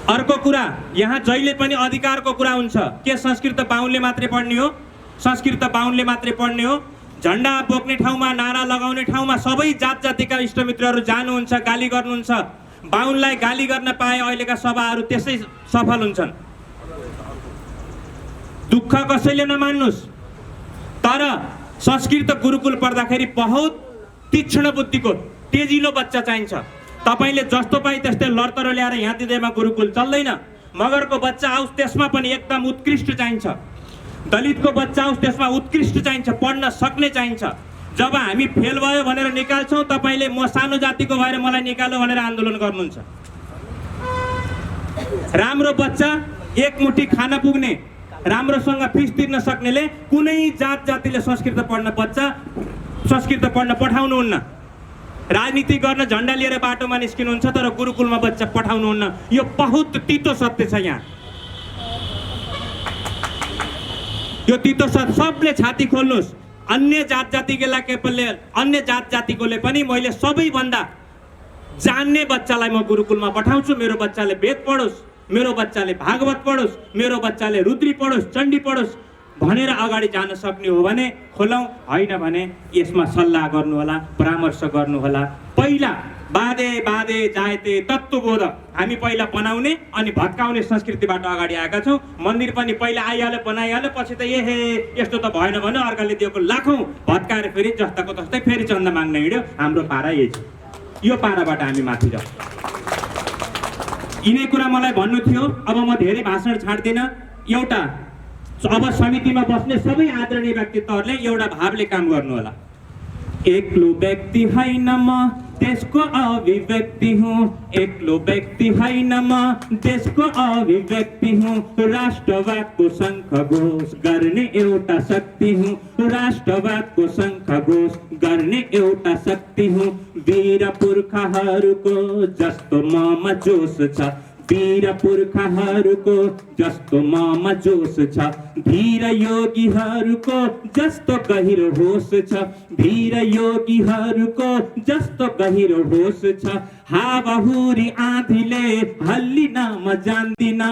अर्को कुरा, यहाँ जहिले पनि अधिकारको कुरा हुन्छ। के संस्कृत बाहुनले मात्रै पढ्ने हो? संस्कृत बाहुनले मात्रै पढ्ने हो? झन्डा बोक्ने ठाउँमा, नारा लगाउने ठाउँमा सबै जात जातिका इष्टमित्रहरू जानुहुन्छ, गाली गर्नुहुन्छ। बाहुनलाई गाली गर्न पाए अहिलेका सभाहरू त्यसै सफल हुन्छन्। दुःख कसैले नमान्नुहोस्, तर संस्कृत गुरुकुल पढ्दाखेरि बहुत तीक्ष्ण बुद्धिको तेजिलो बच्चा चाहिन्छ। तपाईँले जस्तो पाए त्यस्तै लडतरो ल्याएर यहाँ दिँदैमा गुरुकुल चल्दैन। मगरको बच्चा आओस् त्यसमा पनि एकदम उत्कृष्ट चाहिन्छ। दलितको बच्चा आओस् त्यसमा उत्कृष्ट चाहिन्छ, पढ्न सक्ने चाहिन्छ। जब हामी फेल भयो भनेर निकाल्छौँ, तपाईँले म सानो जातिको भएर मलाई निकाल्यो भनेर आन्दोलन गर्नुहुन्छ। राम्रो बच्चा, एक मुठी खान पुग्ने, राम्रोसँग फिस तिर्न सक्नेले कुनै जात जातिले संस्कृत पढ्न पठाउनुहुन्न। राजनीति गर्न झन्डा लिएर बाटोमा निस्किनुहुन्छ, तर गुरुकुलमा बच्चा पठाउनुहुन्न। यो बहुत तितो सत्य छ। यहाँ यो तितो सत्य, सबले छाती खोल्नुहोस्। अन्य जात जातिकोले पनि मैले सबैभन्दा जान्ने बच्चालाई म गुरुकुलमा पठाउँछु, मेरो बच्चाले वेद पढोस्, मेरो बच्चाले भागवत पढोस्, मेरो बच्चाले रुद्री पढोस्, चण्डी पढोस् भनेर अगाडि जान सक्ने हो भने खोलौँ, होइन भने यसमा सल्लाह गर्नु होला, परामर्श गर्नु होला। पहिला बादे बादे जायते तत्त्वबोध हामी पहिला बनाउने अनि भत्काउने संस्कृतिबाट अगाडि आएका छौँ। मन्दिर पनि पहिला आइहाल्यो, बनाइहाल्यो, पछि त ए यस्तो त भएन भने अर्काले दिएको लाखौँ भत्काएर फेरि जस्ताको तस्तै फेरि चन्दा माग्न हिँड्यो। हाम्रो पारा यही छ, यो पाराबाट हामी माथि जाउँ। यिनै कुरा मलाई भन्नु थियो। अब म धेरै भाषण छाड्दिनँ। एउटा अब समितिमा बस्ने सबै आदरणीय व्यक्तित्वहरूले एउटा भावले काम गर्नु होला। एक्लो व्यक्ति होइन म देशको अभिव्यक्ति हुँ, एक्लो व्यक्ति होइन म देशको अभिव्यक्ति हुँ, राष्ट्रवादको शङ्ख घोष गर्ने एउटा शक्ति हुँ, राष्ट्रवादको शङ्ख घोष गर्ने एउटा शक्ति हुँ। वीर पुर्खाहरूको जस्तो ममा जोस छ, वीर पुर्खाहरूको जस्तो ममा जोस छ, धीर योगीहरूको जस्तो गहिरो होस छ, धीर योगीहरूको जस्तो गहिरो होस छ। हावाहुरी आँधीले हल्लिन म जान्दिन,